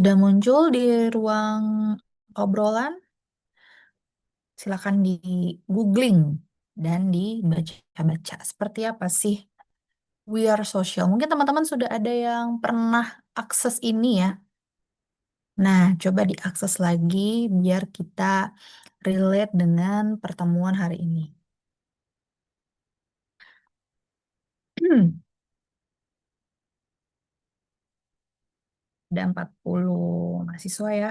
Sudah muncul di ruang obrolan, silakan di googling dan dibaca-baca. Seperti apa sih We Are Social? Mungkin teman-teman sudah ada yang pernah akses ini ya. Nah, coba diakses lagi biar kita relate dengan pertemuan hari ini. Ada 40 mahasiswa ya.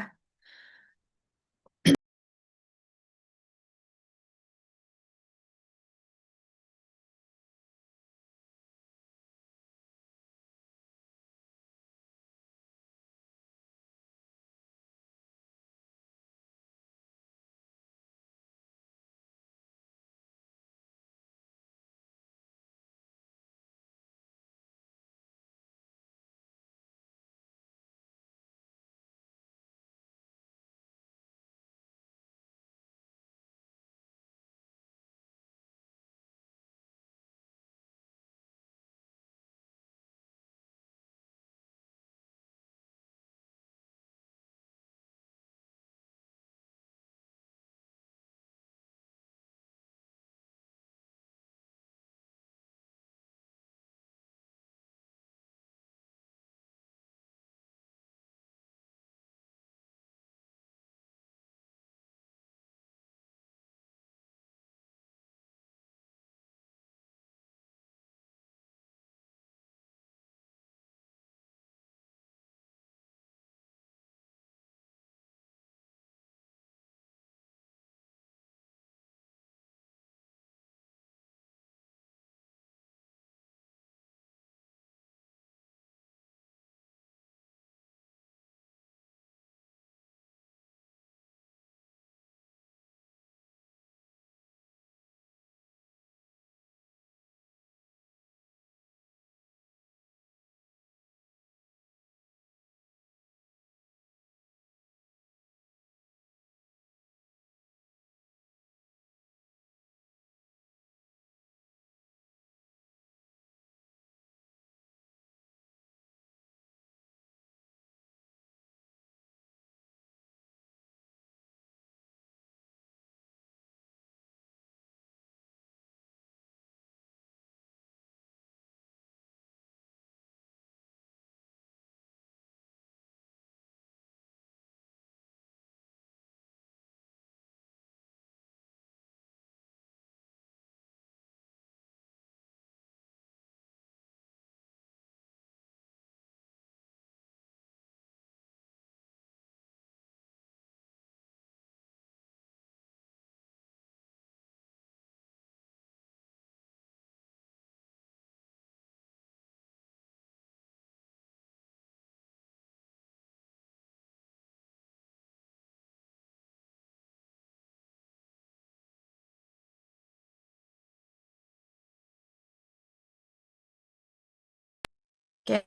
Oke,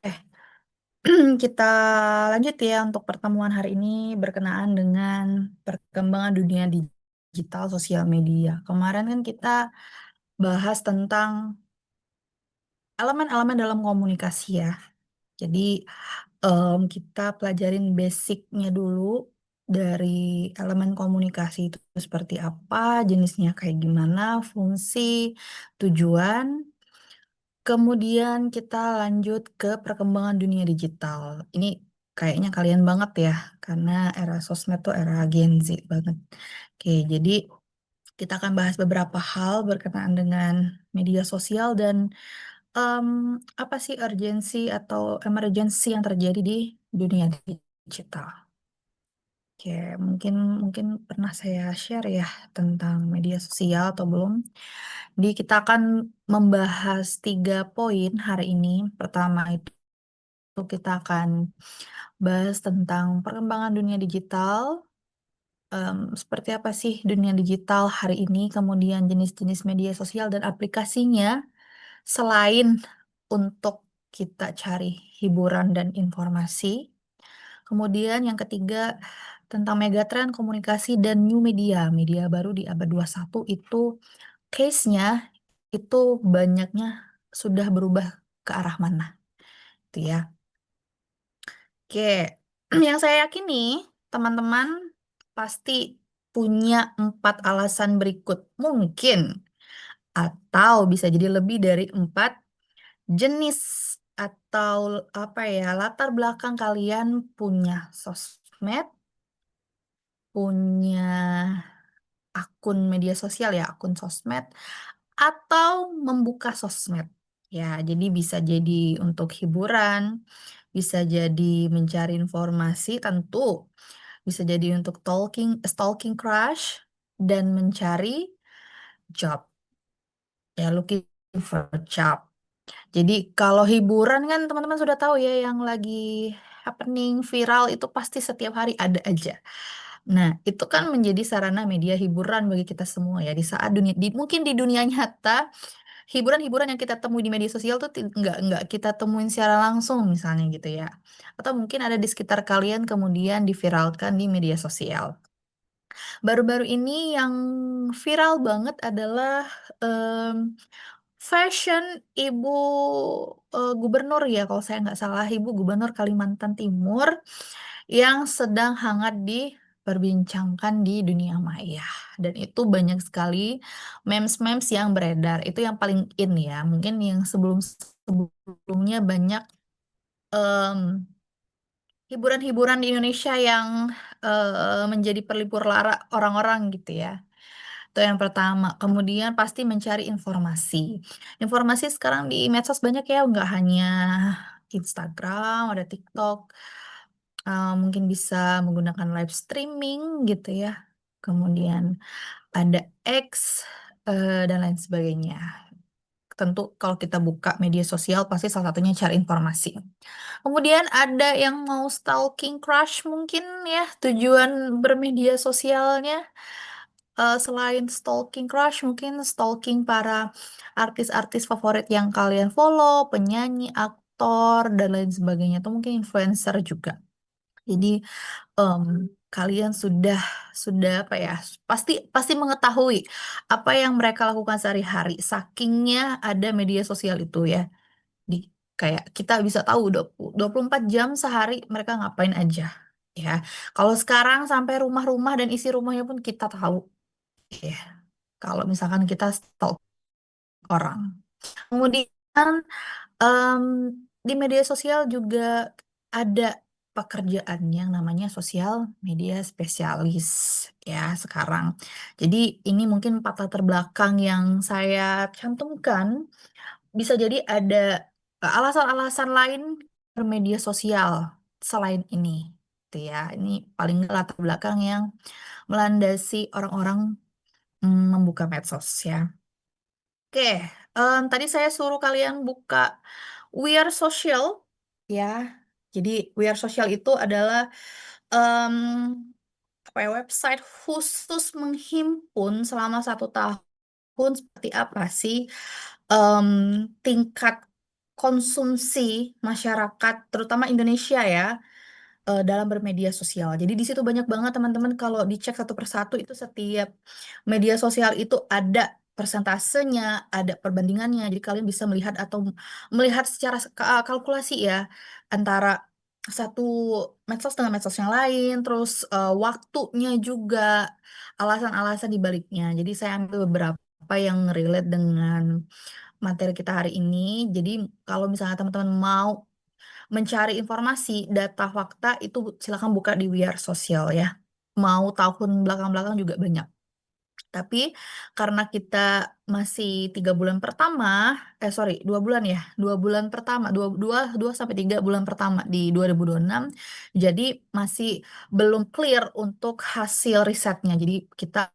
kita lanjut ya untuk pertemuan hari ini berkenaan dengan perkembangan dunia digital sosial media. Kemarin kan kita bahas tentang elemen-elemen dalam komunikasi ya. Jadi kita pelajarin basicnya dulu dari elemen komunikasi itu seperti apa, jenisnya kayak gimana, fungsi, tujuan. Kemudian kita lanjut ke perkembangan dunia digital. Ini kayaknya kalian banget ya, karena era sosmed tuh era Gen Z banget. Oke, jadi kita akan bahas beberapa hal berkenaan dengan media sosial dan em, apa sih urgensi atau emergency yang terjadi di dunia digital. Oke, mungkin mungkin pernah saya share ya tentang media sosial atau belum. Jadi kita akan membahas 3 poin hari ini. Pertama itu kita akan bahas tentang perkembangan dunia digital. Seperti apa sih dunia digital hari ini, kemudian jenis-jenis media sosial dan aplikasinya, selain untuk kita cari hiburan dan informasi. Kemudian yang ketiga tentang megatrend komunikasi dan new media, media baru di abad 21 itu case-nya itu banyaknya sudah berubah ke arah mana, gitu ya. Oke, Yang saya yakini, teman-teman pasti punya 4 alasan berikut. Mungkin, atau bisa jadi lebih dari 4 jenis atau apa ya, latar belakang kalian punya sosmed, punya akun media sosial ya, akun sosmed, atau membuka sosmed. Ya, jadi bisa jadi untuk hiburan, bisa jadi mencari informasi tentu, bisa jadi untuk stalking crush, dan mencari job. Ya, looking for job. Jadi kalau hiburan kan teman-teman sudah tahu ya yang lagi happening viral itu pasti setiap hari ada aja. Nah, itu kan menjadi sarana media hiburan bagi kita semua ya di saat mungkin di dunia nyata hiburan-hiburan yang kita temui di media sosial tuh nggak kita temuin secara langsung misalnya gitu ya. Atau mungkin ada di sekitar kalian kemudian diviralkan di media sosial. Baru-baru ini yang viral banget adalah em, fashion ibu gubernur ya, kalau saya nggak salah ibu gubernur Kalimantan Timur yang sedang hangat diperbincangkan di dunia maya. Dan itu banyak sekali memes-memes yang beredar. Itu yang paling in ya. Mungkin yang sebelumnya banyak em, hiburan-hiburan di Indonesia yang menjadi pelipur lara orang-orang gitu ya. Itu yang pertama. Kemudian pasti mencari informasi. Informasi sekarang di medsos banyak ya, nggak hanya Instagram, ada TikTok. Mungkin bisa menggunakan live streaming gitu ya. Kemudian ada X dan lain sebagainya. Tentu kalau kita buka media sosial pasti salah satunya cari informasi. Kemudian ada yang mau stalking crush mungkin ya, tujuan bermedia sosialnya. Selain stalking crush, mungkin stalking para artis-artis favorit yang kalian follow, penyanyi, aktor, dan lain sebagainya. Atau mungkin influencer juga. Jadi em, kalian sudah apa ya? Pasti pasti mengetahui apa yang mereka lakukan sehari-hari. Sakingnya ada media sosial itu ya. Di kayak kita bisa tahu 24 jam sehari mereka ngapain aja. Ya, kalau sekarang sampai rumah-rumah dan isi rumahnya pun kita tahu. Ya, kalau misalkan kita stalk orang. Kemudian em, di media sosial juga ada pekerjaan yang namanya sosial media spesialis ya sekarang. Jadi ini mungkin 4 latar belakang yang saya cantumkan. Bisa jadi ada alasan-alasan lain bermedia sosial selain ini. Gitu ya. Ini paling nggak latar belakang yang melandasi orang-orang membuka medsos ya. Oke, tadi saya suruh kalian buka We Are Social ya. Jadi We Are Social itu adalah em, apa ya, website khusus menghimpun selama 1 tahun seperti apa sih em, tingkat konsumsi masyarakat, terutama Indonesia ya, dalam bermedia sosial. Jadi di situ banyak banget teman-teman kalau dicek satu persatu itu setiap media sosial itu ada persentasenya, ada perbandingannya. Jadi kalian bisa melihat atau melihat secara kalkulasi ya antara satu medsos dengan medsos yang lain, terus waktunya juga, alasan-alasan di baliknya. Jadi saya ambil beberapa yang relate dengan materi kita hari ini. Jadi kalau misalnya teman-teman mau mencari informasi, data, fakta itu silakan buka di We Are Social ya. Mau tahun belakang-belakang juga banyak. Tapi karena kita masih 3 bulan pertama, sorry 2 bulan ya, 2 bulan pertama, dua sampai 3 bulan pertama di 2026, jadi masih belum clear untuk hasil risetnya. Jadi kita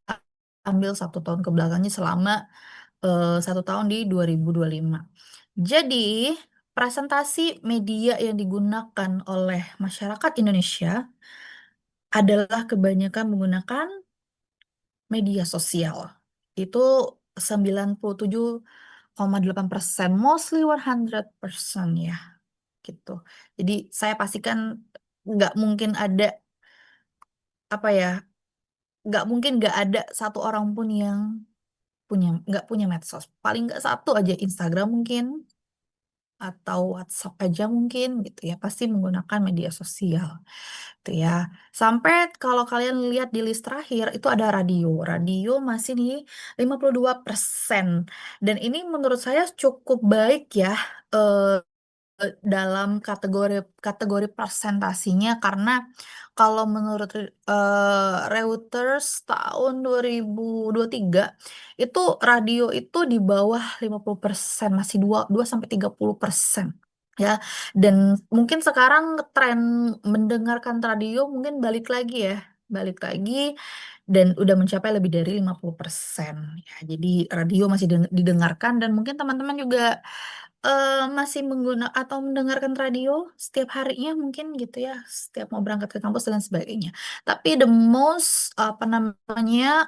ambil 1 tahun ke belakangnya selama 1 tahun di 2025. Jadi presentasi media yang digunakan oleh masyarakat Indonesia adalah kebanyakan menggunakan media sosial. Itu 97,8%, mostly 100% ya, gitu. Jadi saya pastikan nggak mungkin ada apa ya, nggak mungkin nggak ada satu orang pun yang nggak punya medsos. Paling nggak satu aja Instagram mungkin, atau WhatsApp aja mungkin gitu ya, pasti menggunakan media sosial gitu ya. Sampai kalau kalian lihat di list terakhir itu ada radio. Radio masih di 52%. Dan ini menurut saya cukup baik ya, eh, dalam kategori kategori presentasinya, karena kalau menurut Reuters tahun 2023 itu radio itu di bawah 50%, masih 2 sampai 30% ya. Dan mungkin sekarang tren mendengarkan radio mungkin balik lagi dan udah mencapai lebih dari 50% ya. Jadi radio masih didengarkan, dan mungkin teman-teman juga masih menggunakan atau mendengarkan radio setiap harinya mungkin gitu ya, setiap mau berangkat ke kampus dan sebagainya. Tapi the most apa namanya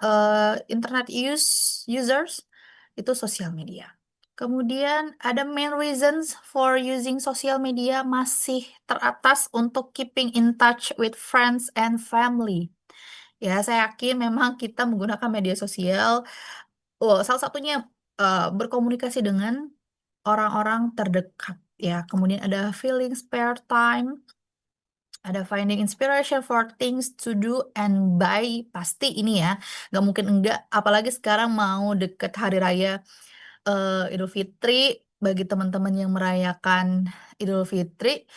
internet users itu sosial media. Kemudian ada main reasons for using social media masih teratas untuk keeping in touch with friends and family. Ya, saya yakin memang kita menggunakan media sosial, salah satunya berkomunikasi dengan orang-orang terdekat ya. Kemudian ada feeling spare time, ada finding inspiration for things to do and buy. Pasti ini ya, nggak mungkin enggak. Apalagi sekarang mau deket hari raya Idul Fitri. Bagi teman-teman yang merayakan Idul Fitri,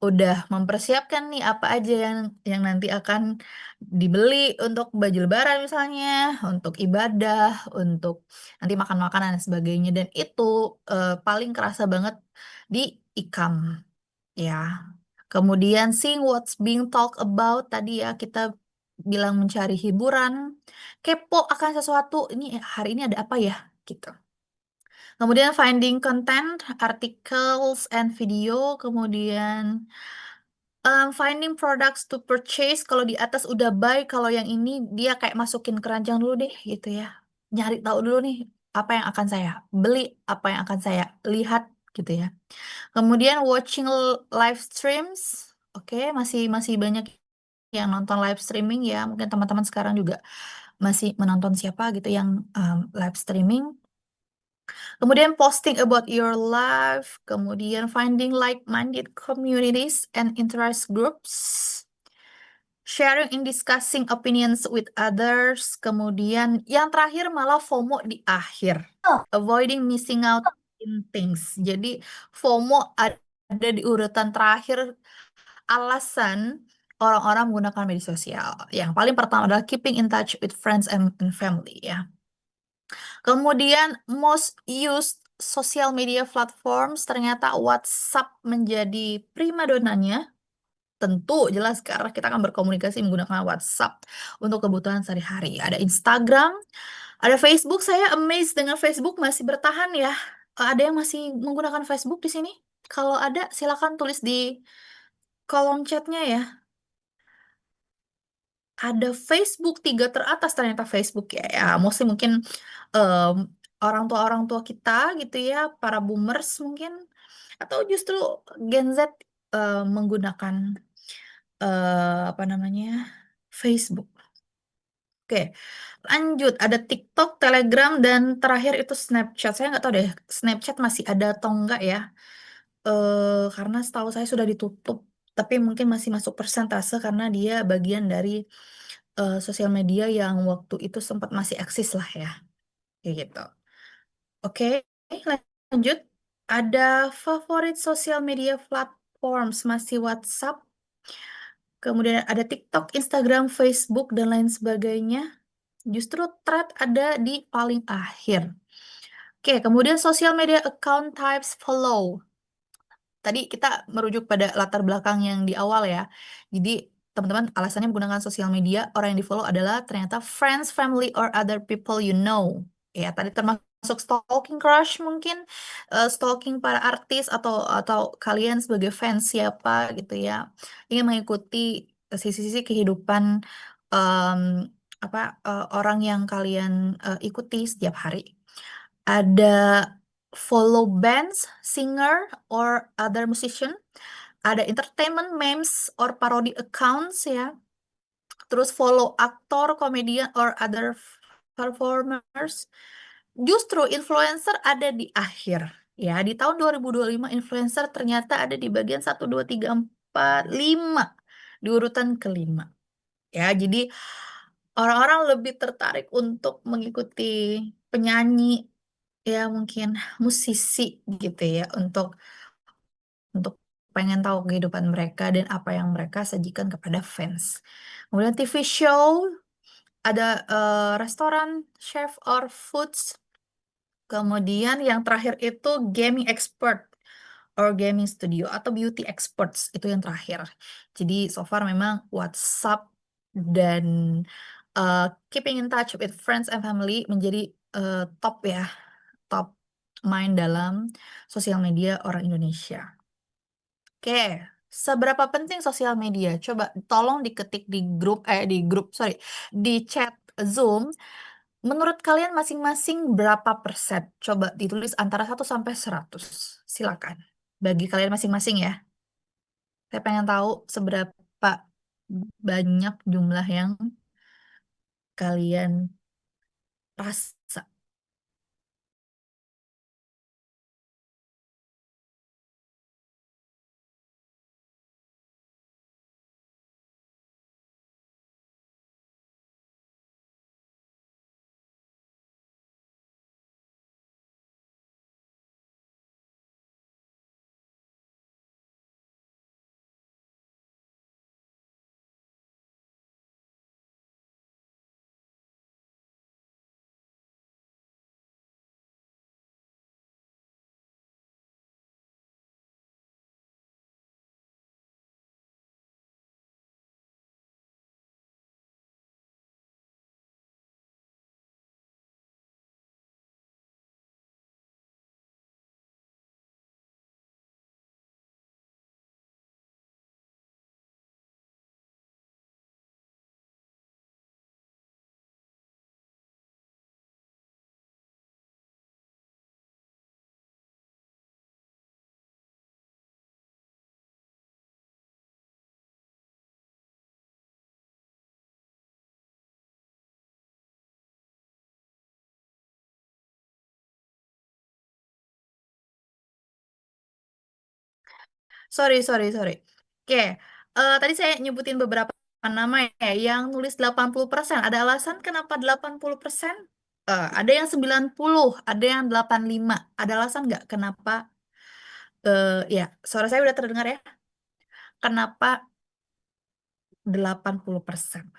udah mempersiapkan nih apa aja yang nanti akan dibeli untuk baju lebaran misalnya, untuk ibadah, untuk nanti makan makanan dan sebagainya. Dan itu paling kerasa banget di ikam ya. Kemudian seeing what's being talked about, tadi ya kita bilang mencari hiburan, kepo akan sesuatu, ini hari ini ada apa ya gitu. Kemudian finding content, articles and video, kemudian finding products to purchase. Kalau di atas udah buy, kalau yang ini dia kayak masukin keranjang dulu deh gitu ya. Nyari tahu dulu nih apa yang akan saya beli, apa yang akan saya lihat gitu ya. Kemudian watching live streams. Oke, masih masih banyak yang nonton live streaming ya. Mungkin teman-teman sekarang juga masih menonton siapa gitu yang live streaming. Kemudian posting about your life, kemudian finding like-minded communities and interest groups, sharing and discussing opinions with others, kemudian yang terakhir malah FOMO di akhir, avoiding missing out in things. Jadi FOMO ada di urutan terakhir alasan orang-orang menggunakan media sosial. Yang paling pertama adalah keeping in touch with friends and family ya. Kemudian most used social media platforms, ternyata WhatsApp menjadi primadonanya. Tentu jelas karena kita akan berkomunikasi menggunakan WhatsApp untuk kebutuhan sehari-hari. Ada Instagram, ada Facebook. Saya amazed dengan Facebook masih bertahan ya. Ada yang masih menggunakan Facebook di sini? Kalau ada, silakan tulis di kolom chatnya ya. Ada Facebook 3 teratas ternyata Facebook ya. Ya, mostly mungkin em, orang tua kita gitu ya, para boomers mungkin, atau justru Gen Z menggunakan apa namanya Facebook. Oke, lanjut ada TikTok, Telegram, dan terakhir itu Snapchat. Saya nggak tahu deh Snapchat masih ada atau enggak ya. Karena setahu saya sudah ditutup, tapi mungkin masih masuk persentase karena dia bagian dari sosial media yang waktu itu sempat masih eksis lah ya, kayak gitu. Oke, lanjut. Ada favorit sosial media platforms masih WhatsApp, kemudian ada TikTok, Instagram, Facebook, dan lain sebagainya. Justru thread ada di paling akhir. Oke, kemudian social media account types follow. Tadi kita merujuk pada latar belakang yang di awal ya. Jadi teman-teman alasannya menggunakan sosial media, orang yang di-follow adalah ternyata friends, family, or other people you know. Ya, tadi termasuk stalking crush mungkin, stalking para artis atau kalian sebagai fans siapa gitu ya. Ingin mengikuti sisi-sisi kehidupan em, apa orang yang kalian ikuti setiap hari. Ada follow bands, singer, or other musician. Ada entertainment memes or parody accounts ya. Terus follow aktor, komedian, or other performers. Justru influencer ada di akhir. Ya, di tahun 2025 influencer ternyata ada di bagian 1, 2, 3, 4, 5 di urutan kelima. Ya, jadi orang-orang lebih tertarik untuk mengikuti penyanyi, ya mungkin musisi gitu ya, untuk pengen tahu kehidupan mereka dan apa yang mereka sajikan kepada fans. Kemudian TV show, ada restoran, chef or foods. Kemudian yang terakhir itu gaming expert or gaming studio atau beauty experts itu yang terakhir. Jadi so far memang WhatsApp dan keeping in touch with friends and family menjadi top ya, top main dalam sosial media orang Indonesia. Oke, seberapa penting sosial media? Coba tolong diketik sorry, di chat Zoom. Menurut kalian masing-masing berapa persen? Coba ditulis antara 1 sampai 100. Silakan. Bagi kalian masing-masing ya. Saya pengen tahu seberapa banyak jumlah yang kalian rasa. Sorry, sorry, sorry. Oke, tadi saya nyebutin beberapa nama ya, yang nulis 80%. Ada alasan kenapa 80%? Ada yang 90, ada yang 85. Ada alasan nggak kenapa? Ya, suara saya udah terdengar ya. Kenapa 80%?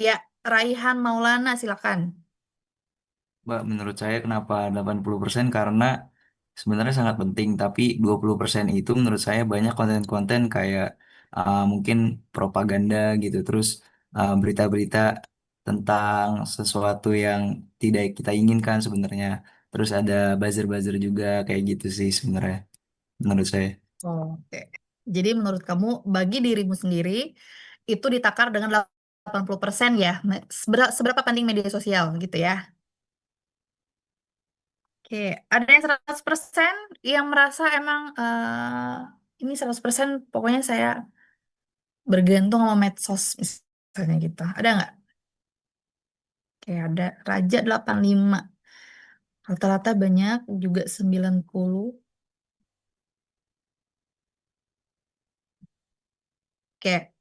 Ya, Raihan Maulana, silakan. Mbak, menurut saya kenapa 80% karena sebenarnya sangat penting, tapi 20% itu menurut saya banyak konten-konten kayak mungkin propaganda gitu, terus berita-berita tentang sesuatu yang tidak kita inginkan sebenarnya. Terus ada buzzer-buzzer juga kayak gitu sih sebenarnya menurut saya. Oke. Jadi menurut kamu, bagi dirimu sendiri, itu ditakar dengan 80% ya? Seberapa penting media sosial gitu ya? Oke, ada yang 100% yang merasa emang ini 100% pokoknya saya bergantung sama medsos misalnya gitu. Ada nggak? Oke, ada Raja 85. Rata-rata banyak juga 90. Oke,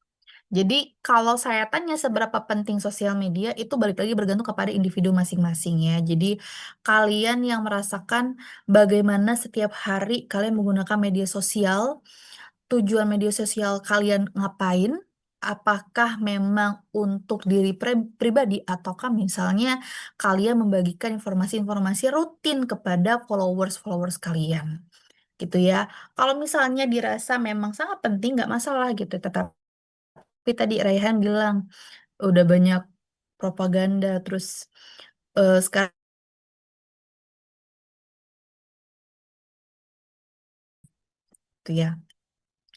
jadi kalau saya tanya seberapa penting sosial media itu balik lagi bergantung kepada individu masing-masing ya. Jadi kalian yang merasakan bagaimana setiap hari kalian menggunakan media sosial, tujuan media sosial kalian ngapain? Apakah memang untuk diri pribadi ataukah misalnya kalian membagikan informasi-informasi rutin kepada followers-followers kalian gitu ya. Kalau misalnya dirasa memang sangat penting nggak masalah gitu. Tetapi tadi Raihan bilang udah banyak propaganda terus sekarang itu ya.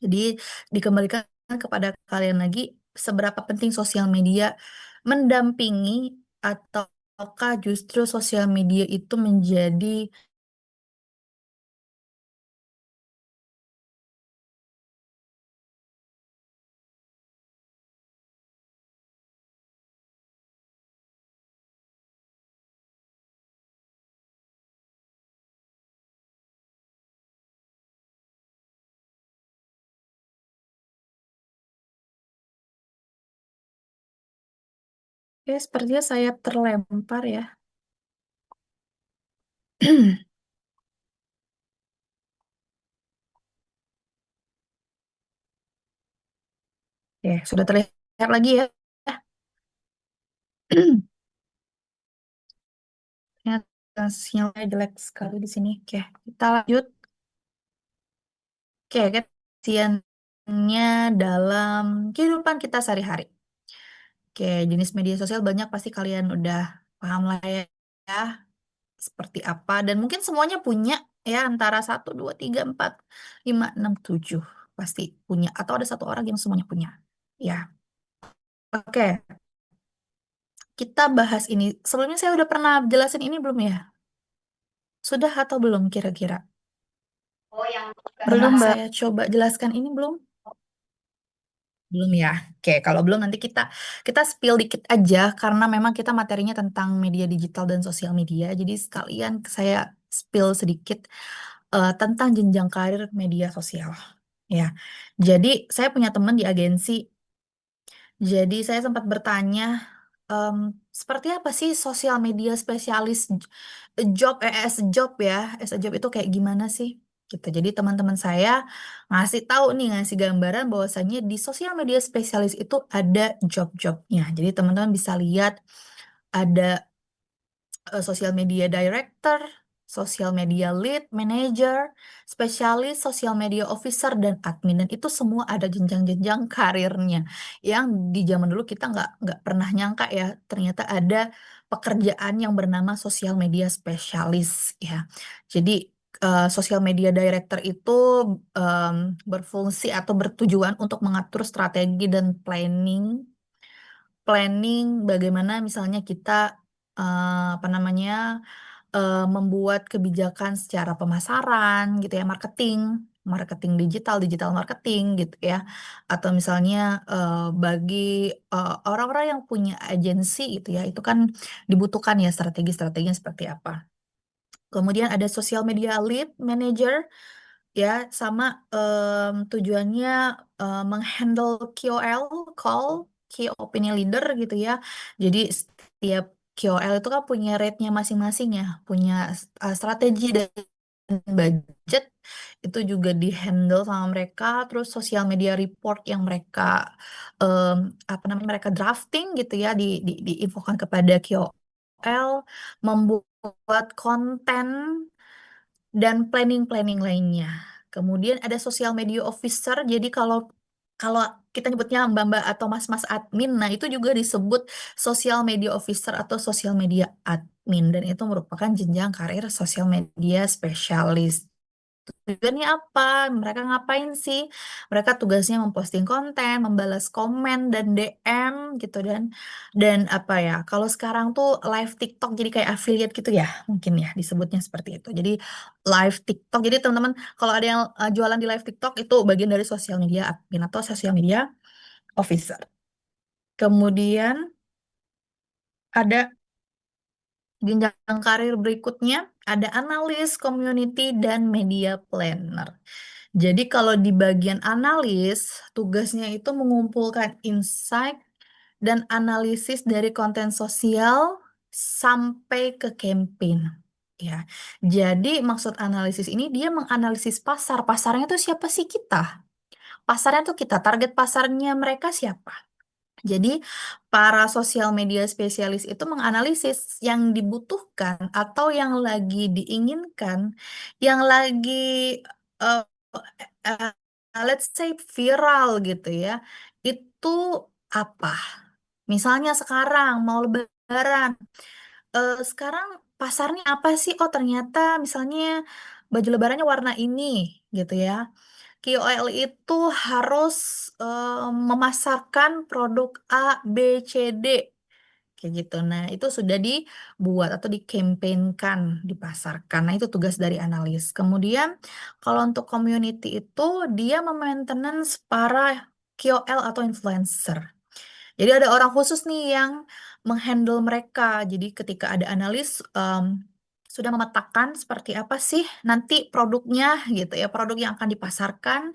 Jadi dikembalikan kepada kalian lagi seberapa penting sosial media mendampingi ataukah justru sosial media itu menjadi Ya, sepertinya saya terlempar ya. Oke, sudah terlihat lagi ya. Ternyata sinyalnya jelek sekali di sini. Oke, kita lanjut. Oke, kesiannya dalam kehidupan kita sehari-hari. Oke, jenis media sosial banyak pasti kalian udah paham lah ya, seperti apa. Dan mungkin semuanya punya ya, antara satu, dua, tiga, empat, lima, enam, tujuh. Pasti punya. Atau ada satu orang yang semuanya punya. Ya, oke. Kita bahas ini. Sebelumnya saya udah pernah jelasin ini belum ya? Sudah atau belum kira-kira? Pernah Belum, Mbak. saya coba jelaskan ini belum? Belum ya. Oke, kalau belum nanti kita spill dikit aja karena memang kita materinya tentang media digital dan sosial media. Jadi sekalian saya spill sedikit tentang jenjang karir media sosial. Ya. Jadi saya punya teman di agensi. Jadi saya sempat bertanya, em, seperti apa sih sosial media spesialis job, as a job ya, as a job itu kayak gimana sih? Gitu. Jadi teman-teman saya ngasih tahu nih, ngasih gambaran bahwasannya di sosial media spesialis itu ada job-jobnya. Jadi teman-teman bisa lihat ada social media director, social media lead, manager, spesialis, social media officer, dan admin. Dan itu semua ada jenjang-jenjang karirnya. Yang di zaman dulu kita nggak pernah nyangka ya, ternyata ada pekerjaan yang bernama social media spesialis ya. Jadi social media director itu em, berfungsi atau bertujuan untuk mengatur strategi dan planning bagaimana misalnya kita apa namanya membuat kebijakan secara pemasaran gitu ya, marketing digital, digital marketing gitu ya, atau misalnya bagi orang-orang yang punya agensi gitu ya, itu kan dibutuhkan ya strategi-strateginya seperti apa. Kemudian ada social media lead manager ya, sama tujuannya menghandle KOL, call key opinion leader gitu ya. Jadi setiap KOL itu kan punya rate-nya masing-masing ya, punya strategi dan budget itu juga dihandle sama mereka. Terus sosial media report yang mereka em, apa namanya, mereka drafting gitu ya, diinfokan kepada KOL, membuat konten dan planning-planning lainnya. Kemudian ada social media officer. Jadi kalau kalau kita nyebutnya mbak-mbak atau mas-mas admin, nah itu juga disebut social media officer atau social media admin, dan itu merupakan jenjang karir social media spesialis. Tujuannya apa? Mereka ngapain sih? Mereka tugasnya memposting konten, membalas komen dan DM gitu, dan apa ya? Kalau sekarang tuh live TikTok jadi kayak affiliate gitu ya, mungkin ya disebutnya seperti itu. Jadi live TikTok. Jadi teman-teman kalau ada yang jualan di live TikTok itu bagian dari sosial media admin atau sosial media officer. Kemudian ada jenjang karir berikutnya, ada analis, community, dan media planner. Jadi kalau di bagian analis, tugasnya itu mengumpulkan insight dan analisis dari konten sosial sampai ke campaign. Ya, jadi maksud analisis ini dia menganalisis pasar. Pasarnya itu siapa sih kita? Pasarnya tuh kita, target pasarnya mereka siapa? Jadi, para sosial media spesialis itu menganalisis yang dibutuhkan atau yang lagi diinginkan, yang lagi eh, eh, let's say viral gitu ya. Itu apa? Misalnya sekarang mau lebaran, sekarang pasarnya apa sih? Oh, ternyata misalnya baju lebarannya warna ini gitu ya. KOL itu harus memasarkan produk A, B, C, D kayak gitu. Nah, itu sudah dibuat atau dikampanykan, dipasarkan. Nah, itu tugas dari analis. Kemudian, kalau untuk community itu dia memaintenance para KOL atau influencer. Jadi ada orang khusus nih yang menghandle mereka. Jadi ketika ada analis sudah memetakan seperti apa sih nanti produknya gitu ya, produk yang akan dipasarkan.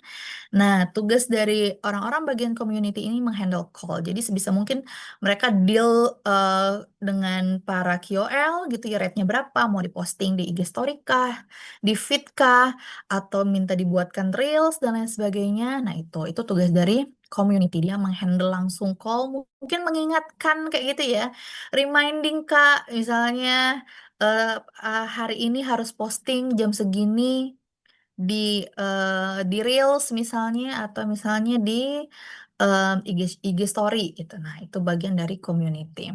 Nah, tugas dari orang-orang bagian community ini menghandle call. Jadi sebisa mungkin mereka deal dengan para KOL gitu ya, rate-nya berapa, mau diposting di IG Story kah, di feed kah, atau minta dibuatkan reels dan lain sebagainya. Nah, itu tugas dari community, dia menghandle langsung call, mungkin mengingatkan kayak gitu ya. Reminding Kak, misalnya eh, hari ini harus posting jam segini di di Reels misalnya atau misalnya di IG Story gitu. Nah, itu bagian dari community.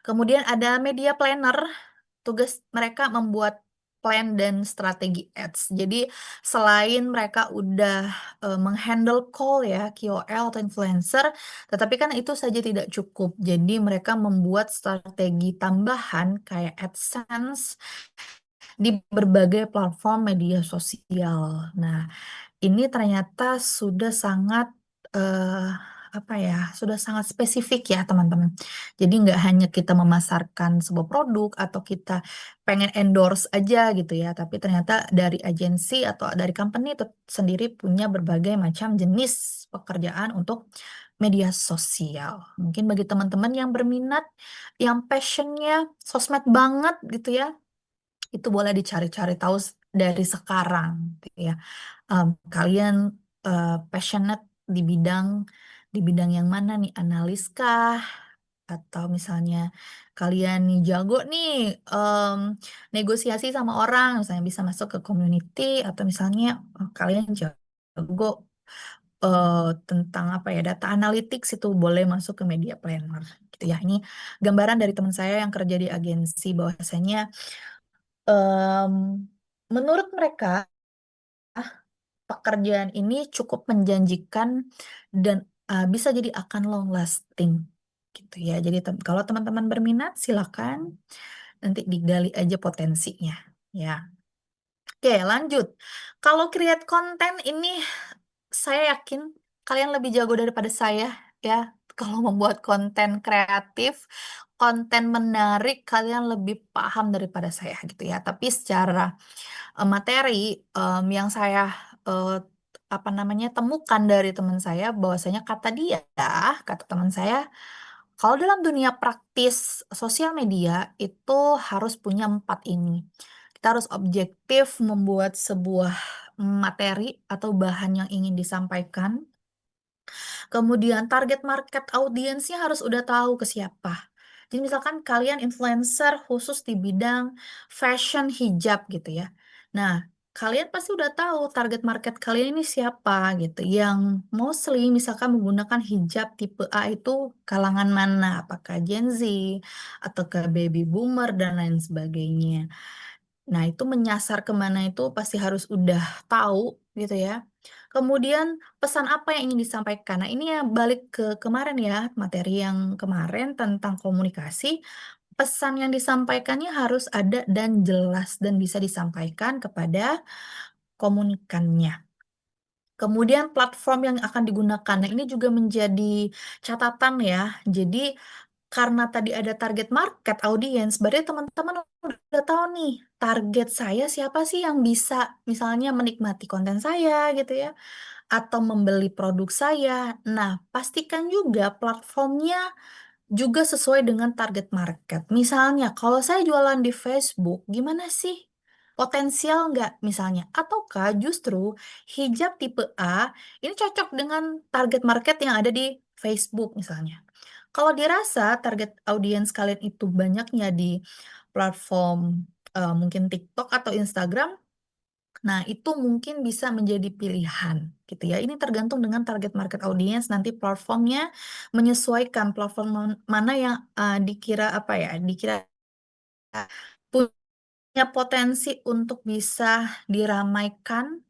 Kemudian ada media planner, tugas mereka membuat plan dan strategi ads. Jadi selain mereka udah menghandle call ya, KOL atau influencer, tetapi kan itu saja tidak cukup. Jadi mereka membuat strategi tambahan kayak AdSense di berbagai platform media sosial. Nah, ini ternyata sudah sangat eh, apa ya, sudah sangat spesifik ya teman-teman. Jadi nggak hanya kita memasarkan sebuah produk atau kita pengen endorse aja gitu ya, tapi ternyata dari agensi atau dari company itu sendiri punya berbagai macam jenis pekerjaan untuk media sosial. Mungkin bagi teman-teman yang berminat, yang passionnya sosmed banget gitu ya, itu boleh dicari-cari tahu dari sekarang gitu ya. Kalian passionate di bidang yang mana nih, analis kah, atau misalnya kalian nih jago nih em, negosiasi sama orang, misalnya bisa masuk ke community, atau misalnya kalian jago eh, tentang apa ya, data analytics, itu boleh masuk ke media planner gitu ya. Ini gambaran dari teman saya yang kerja di agensi, bahwasanya em, menurut mereka pekerjaan ini cukup menjanjikan dan bisa jadi akan long lasting gitu ya. Jadi kalau teman-teman berminat silakan nanti digali aja potensinya ya. Oke, lanjut. Kalau create konten ini saya yakin kalian lebih jago daripada saya ya. Kalau membuat konten kreatif, konten menarik, kalian lebih paham daripada saya gitu ya. Tapi secara materi yang saya eh, apa namanya temukan dari teman saya, bahwasanya kata teman saya, kalau dalam dunia praktis sosial media itu harus punya empat ini. Kita harus objektif membuat sebuah materi atau bahan yang ingin disampaikan. Kemudian target market audiensnya harus udah tahu ke siapa. Jadi misalkan kalian influencer khusus di bidang fashion hijab gitu ya. Nah, kalian pasti udah tahu target market kalian ini siapa gitu. Yang mostly misalkan menggunakan hijab tipe A itu kalangan mana? Apakah Gen Z atau ke baby boomer dan lain sebagainya. Nah, itu menyasar kemana itu pasti harus udah tahu gitu ya. Kemudian pesan apa yang ingin disampaikan. Nah, ini ya balik ke kemarin ya, materi yang kemarin tentang komunikasi. Pesan yang disampaikannya harus ada dan jelas dan bisa disampaikan kepada komunikannya. Kemudian platform yang akan digunakan. Nah, ini juga menjadi catatan ya. Jadi karena tadi ada target market audience, berarti teman-teman udah tahu nih target saya siapa sih yang bisa misalnya menikmati konten saya gitu ya, atau membeli produk saya. Nah, pastikan juga platformnya juga sesuai dengan target market. Misalnya, kalau saya jualan di Facebook, gimana sih? Potensial nggak misalnya? Ataukah justru hijab tipe A ini cocok dengan target market yang ada di Facebook misalnya? Kalau dirasa target audiens kalian itu banyaknya di platform mungkin TikTok atau Instagram, nah, itu mungkin bisa menjadi pilihan gitu ya. Ini tergantung dengan target market audience, nanti platformnya menyesuaikan platform mana yang dikira apa ya, dikira punya potensi untuk bisa diramaikan,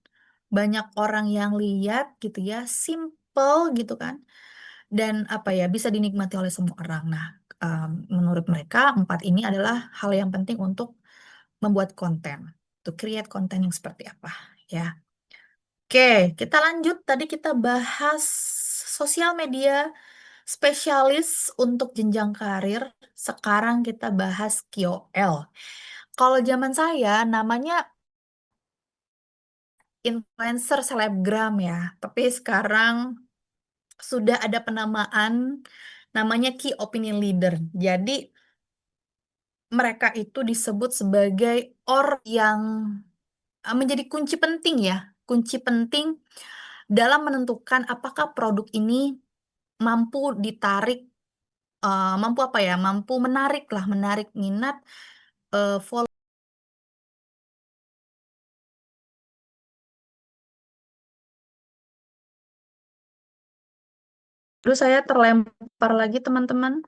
banyak orang yang lihat gitu ya, simple gitu kan, dan apa ya, bisa dinikmati oleh semua orang. Nah, menurut mereka empat ini adalah hal yang penting untuk membuat konten, to create konten yang seperti apa ya. Oke, kita lanjut. Tadi kita bahas sosial media spesialis untuk jenjang karir. Sekarang kita bahas KOL. Kalau zaman saya namanya influencer selebgram ya, tapi sekarang sudah ada penamaan namanya key opinion leader. Jadi mereka itu disebut sebagai orang yang menjadi kunci penting ya, kunci penting dalam menentukan apakah produk ini mampu ditarik, mampu apa ya, mampu menarik lah, menarik minat follow. Terus saya terlempar lagi teman-teman,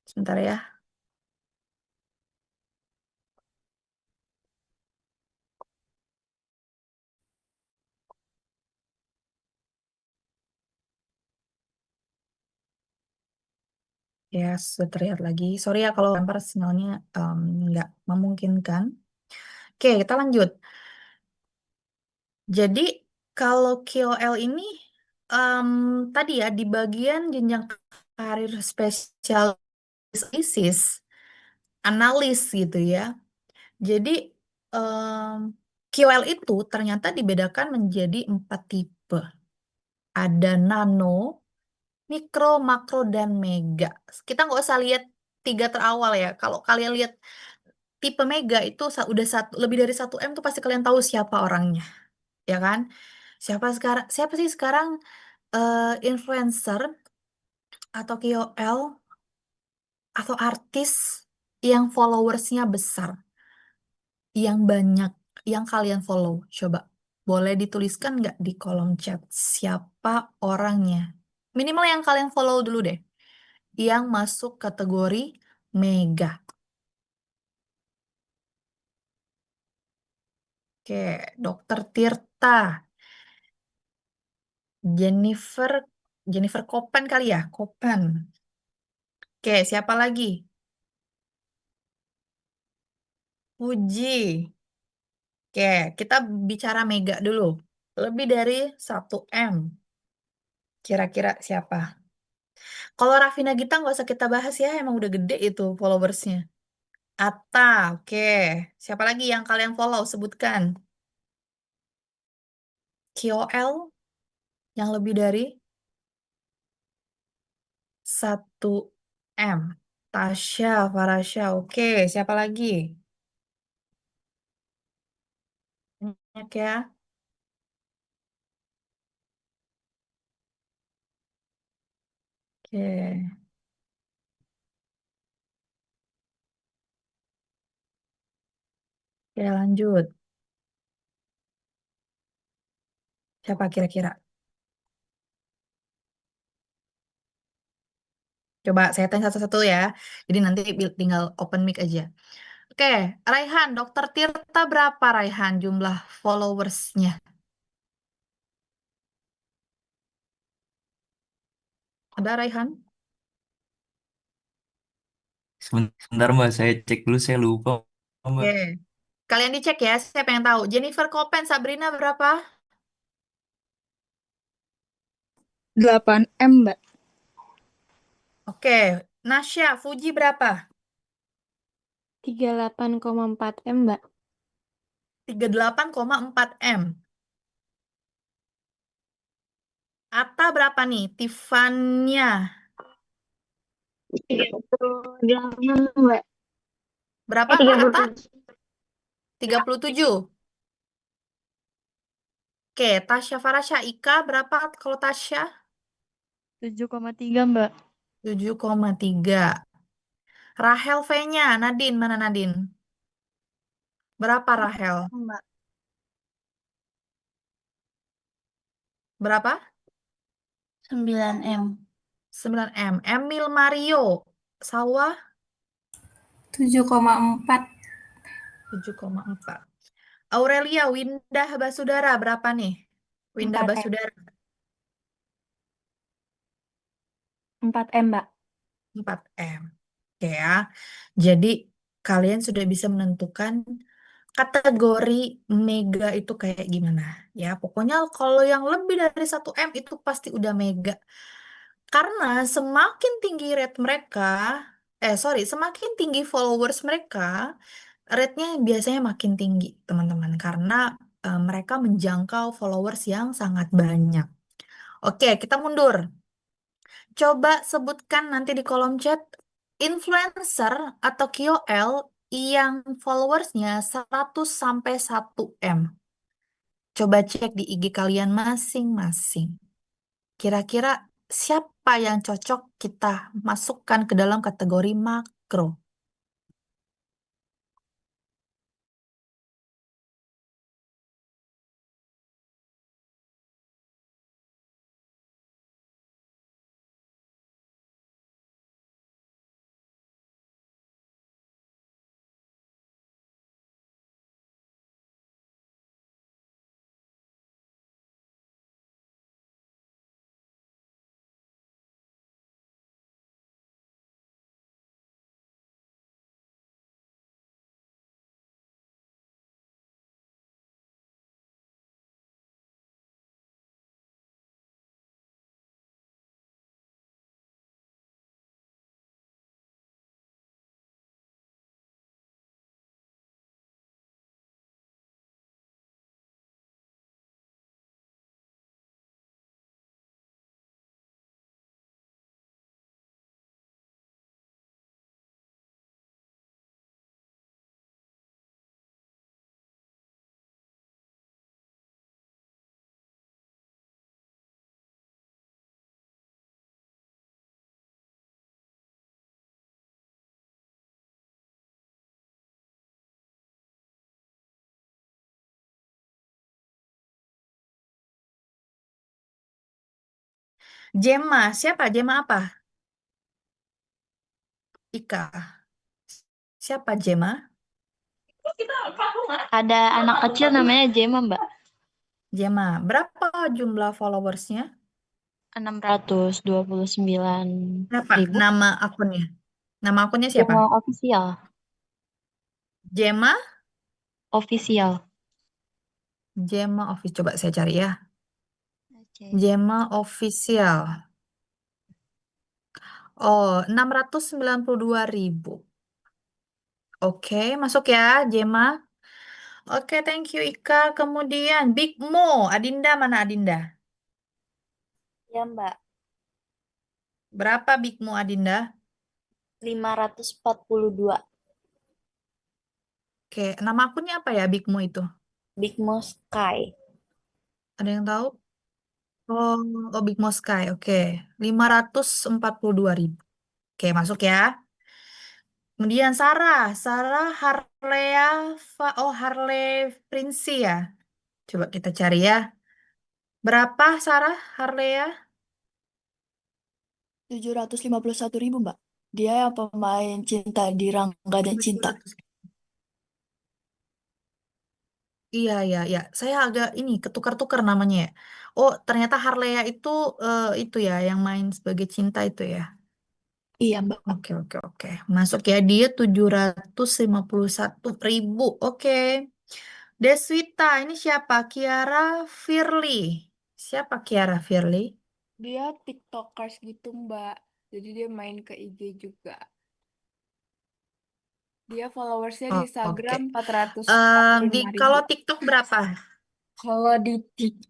sebentar ya. Ya, sudah terlihat lagi. Sorry ya kalau lempar sinyalnya nggak memungkinkan. Oke, kita lanjut. Jadi kalau KOL ini em, tadi ya di bagian jenjang karir spesialis analis gitu ya. Jadi em, KOL itu ternyata dibedakan menjadi 4 tipe. Ada nano, mikro, makro, dan mega. Kita nggak usah lihat 3 terawal ya. Kalau kalian lihat tipe mega itu udah lebih dari 1 M tuh pasti kalian tahu siapa orangnya, ya kan? Siapa sih sekarang influencer atau KOL atau artis yang followersnya besar, yang banyak, yang kalian follow? Coba boleh dituliskan nggak di kolom chat siapa orangnya? Minimal yang kalian follow dulu deh, yang masuk kategori mega. Oke, Dokter Tirta, Jennifer, Jennifer Kopan kali ya, Kopan. Oke, siapa lagi? Puji. Oke, kita bicara mega dulu. Lebih dari 1 M. Kira-kira siapa? Kalau Raffi Nagita nggak usah kita bahas ya, emang udah gede itu followersnya. Atta, oke. Siapa lagi yang kalian follow? Sebutkan. KOL yang lebih dari 1 M. Tasya, Farasya, oke. Siapa lagi? Banyak ya. Oke, oke lanjut. Siapa kira-kira? Coba saya tanya satu-satu ya. Jadi nanti tinggal open mic aja. Oke, Raihan, Dokter Tirta berapa Raihan jumlah followersnya? Ada Raihan? Sebentar Mbak, saya cek dulu, saya lupa Oke, Mbak. kalian dicek ya, saya pengen tahu. Jennifer Kopen, Sabrina berapa? 8M, Mbak. Oke, Nasya, Fuji berapa? 38,4M, Mbak. 38,4 M. Atta berapa nih? Tiffanya Tiga puluh 8, Mbak. berapa? Atta 37. 37. Oke, Tasya Farasya Ika berapa kalau Tasya? 7,3, Mbak. 7,3. Rahel V-nya, Nadine, mana Nadine? Berapa Rahel? Mbak. Berapa? 9M. 9 M. Emil Mario, Sawah 7,4. 7,4. Aurelia Windah Basudara, berapa nih? Windah 4M. Basudara, 4M, Mbak. 4 M. Oke ya. Jadi kalian sudah bisa menentukan kategori mega itu kayak gimana. Ya, pokoknya kalau yang lebih dari 1 M itu pasti udah mega. Karena semakin tinggi rate mereka, Sorry, semakin tinggi followers mereka, rate-nya biasanya makin tinggi, teman-teman, karena mereka menjangkau followers yang sangat banyak. Oke, kita mundur. Coba sebutkan nanti di kolom chat influencer atau KOL yang followersnya 100 sampai 1 M. Coba cek di IG kalian masing-masing. Kira-kira siapa yang cocok kita masukkan ke dalam kategori makro? Jema, siapa? Jema apa? Ika. Siapa Jema? Ada anak kecil namanya Jema, Mbak. Jema. Berapa jumlah followersnya? Berapa 629.000. nama akunnya? Nama akunnya siapa? Jema official. Jema? Official. Jema Office. Coba saya cari ya. Oke. Jema Official. Oh, 692.000. Oke, masuk ya, Jema. Oke, thank you, Ika. Kemudian, Big Mo. Adinda, mana Adinda? Ya, Mbak. Berapa Big Mo, Adinda? 542. Oke, nama akunnya apa ya, Big Mo itu? Big Mo Sky. Ada yang tahu? Oh, oh Big Mo Sky. Oke, 542.000. Oke, masuk ya. Kemudian Sarah Harlea, oh Harley Prince ya. Coba kita cari ya. Berapa Sarah Harlea? 751.000, Mbak. Dia yang pemain cinta di Rangga dan Cinta. 700. Iya, iya, iya. Saya agak ini ketukar-tukar namanya ya. Oh, ternyata Harlea itu ya yang main sebagai cinta itu ya. Iya, Mbak. Oke, oke, oke. Masuk ya dia 751.000. Oke. Deswita, ini siapa? Kiara Firly. Siapa Kiara Firly? Dia TikTokers gitu, Mbak. Jadi dia main ke IG juga. Dia followersnya di Oh, oke. Instagram 445 ribu. Kalau TikTok berapa? Kalau di TikTok,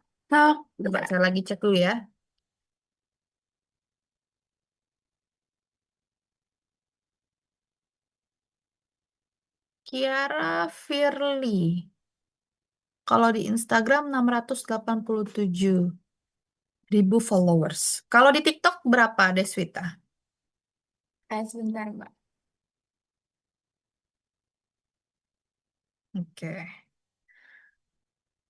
Coba ya, saya lagi cek dulu ya. Kiara Firly. Kalau di Instagram 687.000 followers. Kalau di TikTok berapa, Deswita? sebentar, Mbak. Oke.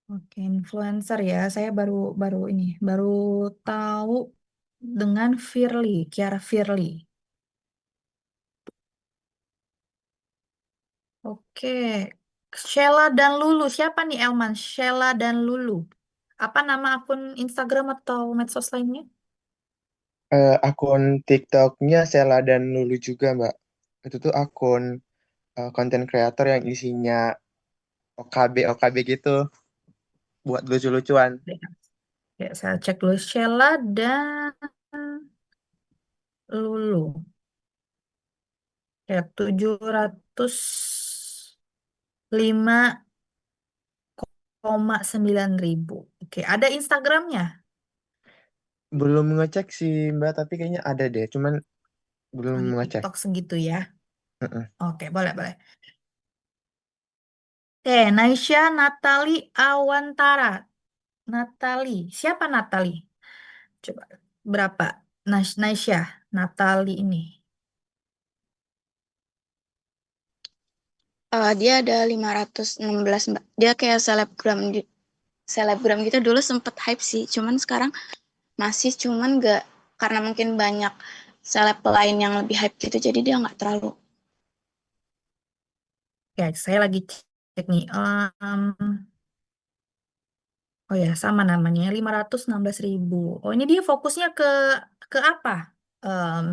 Oke, influencer ya. Saya baru baru ini baru tahu dengan Firly, Kiara Firly. Oke. Sheila dan Lulu. Siapa nih Elman? Sheila dan Lulu. Apa nama akun Instagram atau medsos lainnya? Akun TikToknya Sela dan Lulu juga, Mbak. Itu tuh akun konten kreator yang isinya OKB OKB gitu buat lucu-lucuan. Ya, saya cek dulu Sheila dan Lulu. Ya, 705,9 ribu. Oke, ada Instagramnya. Belum ngecek sih Mbak, tapi kayaknya ada deh, cuman belum Oh, di ngecek. TikTok segitu ya. Mm-mm. Oke, boleh, boleh. Oke, Naisha Natali Awantara. Natali. Siapa Natali? Coba berapa? Naisha Natali ini. Dia ada 516 Mbak. Dia kayak selebgram gitu dulu sempet hype sih. Cuman sekarang masih cuman nggak karena mungkin banyak seleb lain yang lebih hype gitu. Jadi dia nggak terlalu. Oke, saya lagi cek nih. Oh ya, sama namanya 516 ribu. Oh, ini dia fokusnya ke apa?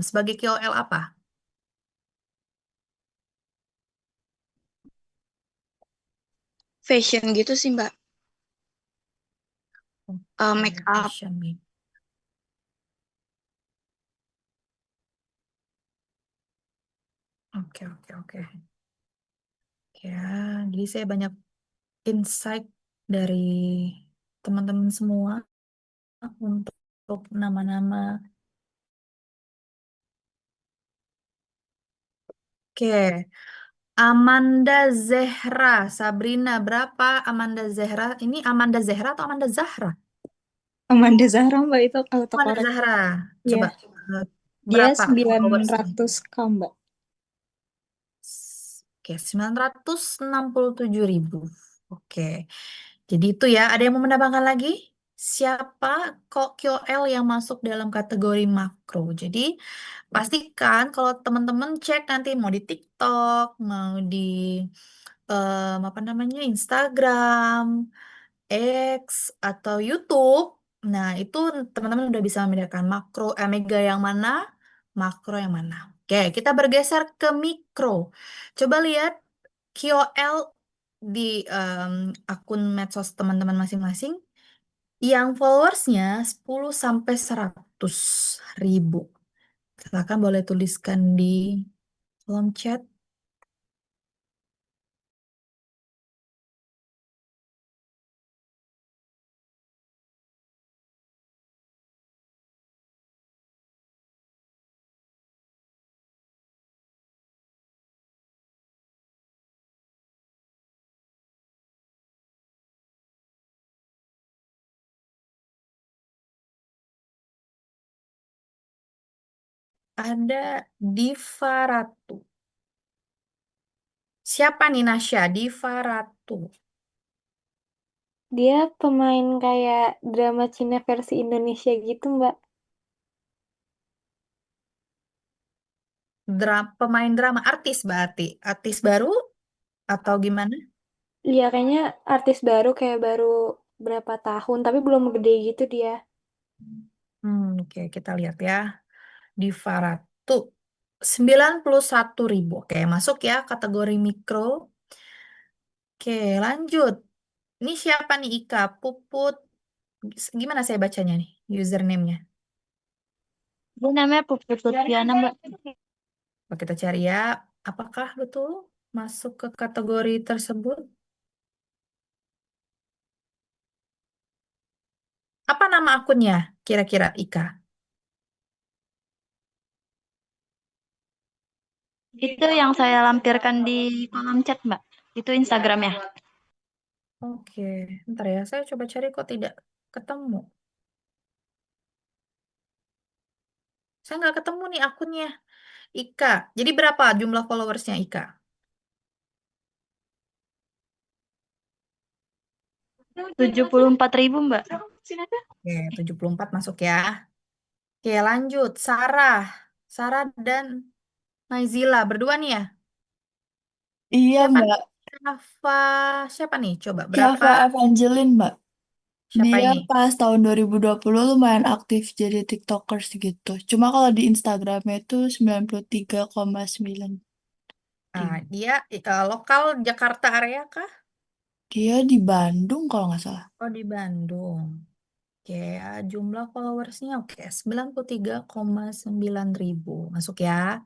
Sebagai KOL apa? Fashion gitu sih Mbak. Make Oke, up. fashion nih. Oke, oke, oke. Ya, jadi saya banyak insight dari teman-teman semua untuk nama-nama. Oke, Amanda Zehra, Sabrina berapa? Amanda Zehra, ini Amanda Zehra atau Amanda Zahra? Amanda Zahra Mbak itu Amanda autocorrect. Zahra, Iya, coba eh, dia berapa followersnya? 900k Mbak. Oke, 967 ribu. Oke, jadi itu ya. Ada yang mau menambahkan lagi? Siapa kok KOL yang masuk dalam kategori makro? Jadi pastikan kalau teman-teman cek nanti mau di TikTok, mau di apa namanya Instagram, X atau YouTube. Nah, itu teman-teman udah bisa membedakan mega yang mana, makro yang mana. Oke, kita bergeser ke mikro. Coba lihat KOL di akun medsos teman-teman masing-masing yang followersnya 10 sampai 100 ribu. Silakan boleh tuliskan di kolom chat. Ada Diva Ratu. Siapa nih Nasya? Diva Ratu. Dia pemain kayak drama Cina versi Indonesia gitu Mbak. Pemain drama, artis berarti. Artis baru atau gimana? Iya kayaknya artis baru kayak baru berapa tahun tapi belum gede gitu dia. Oke, kita lihat ya. Diva Ratu. 91 ribu. Oke, masuk ya kategori mikro. Oke, lanjut. Ini siapa nih Ika? Puput. Gimana saya bacanya nih? Username-nya. Dia namanya Puput Lutfiana, Mbak. Coba kita cari ya. Apakah betul masuk ke kategori tersebut? Apa nama akunnya kira-kira Ika? Itu yang saya lampirkan di kolom chat, Mbak. Itu Instagramnya. Oke, ntar ya. Saya coba cari kok tidak ketemu. Saya nggak ketemu nih akunnya. Ika. Jadi berapa jumlah followersnya Ika? 74 ribu, Mbak. Oke, 74 masuk ya. Oke, lanjut. Sarah. Sarah dan Naizila. Berdua nih ya. Iya, Siapa nih? Mbak. Rafa. Siapa nih? Coba berapa? Java Evangeline, Mbak. Siapa Dia ini? pas tahun 2020 lumayan aktif jadi TikTokers gitu. Cuma kalau di Instagramnya itu 93,9 Ah, ribu. dia lokal Jakarta area kah? Dia di Bandung kalau nggak salah. Oh, di Bandung. Oke, jumlah followersnya oke 93,9 ribu. Masuk ya.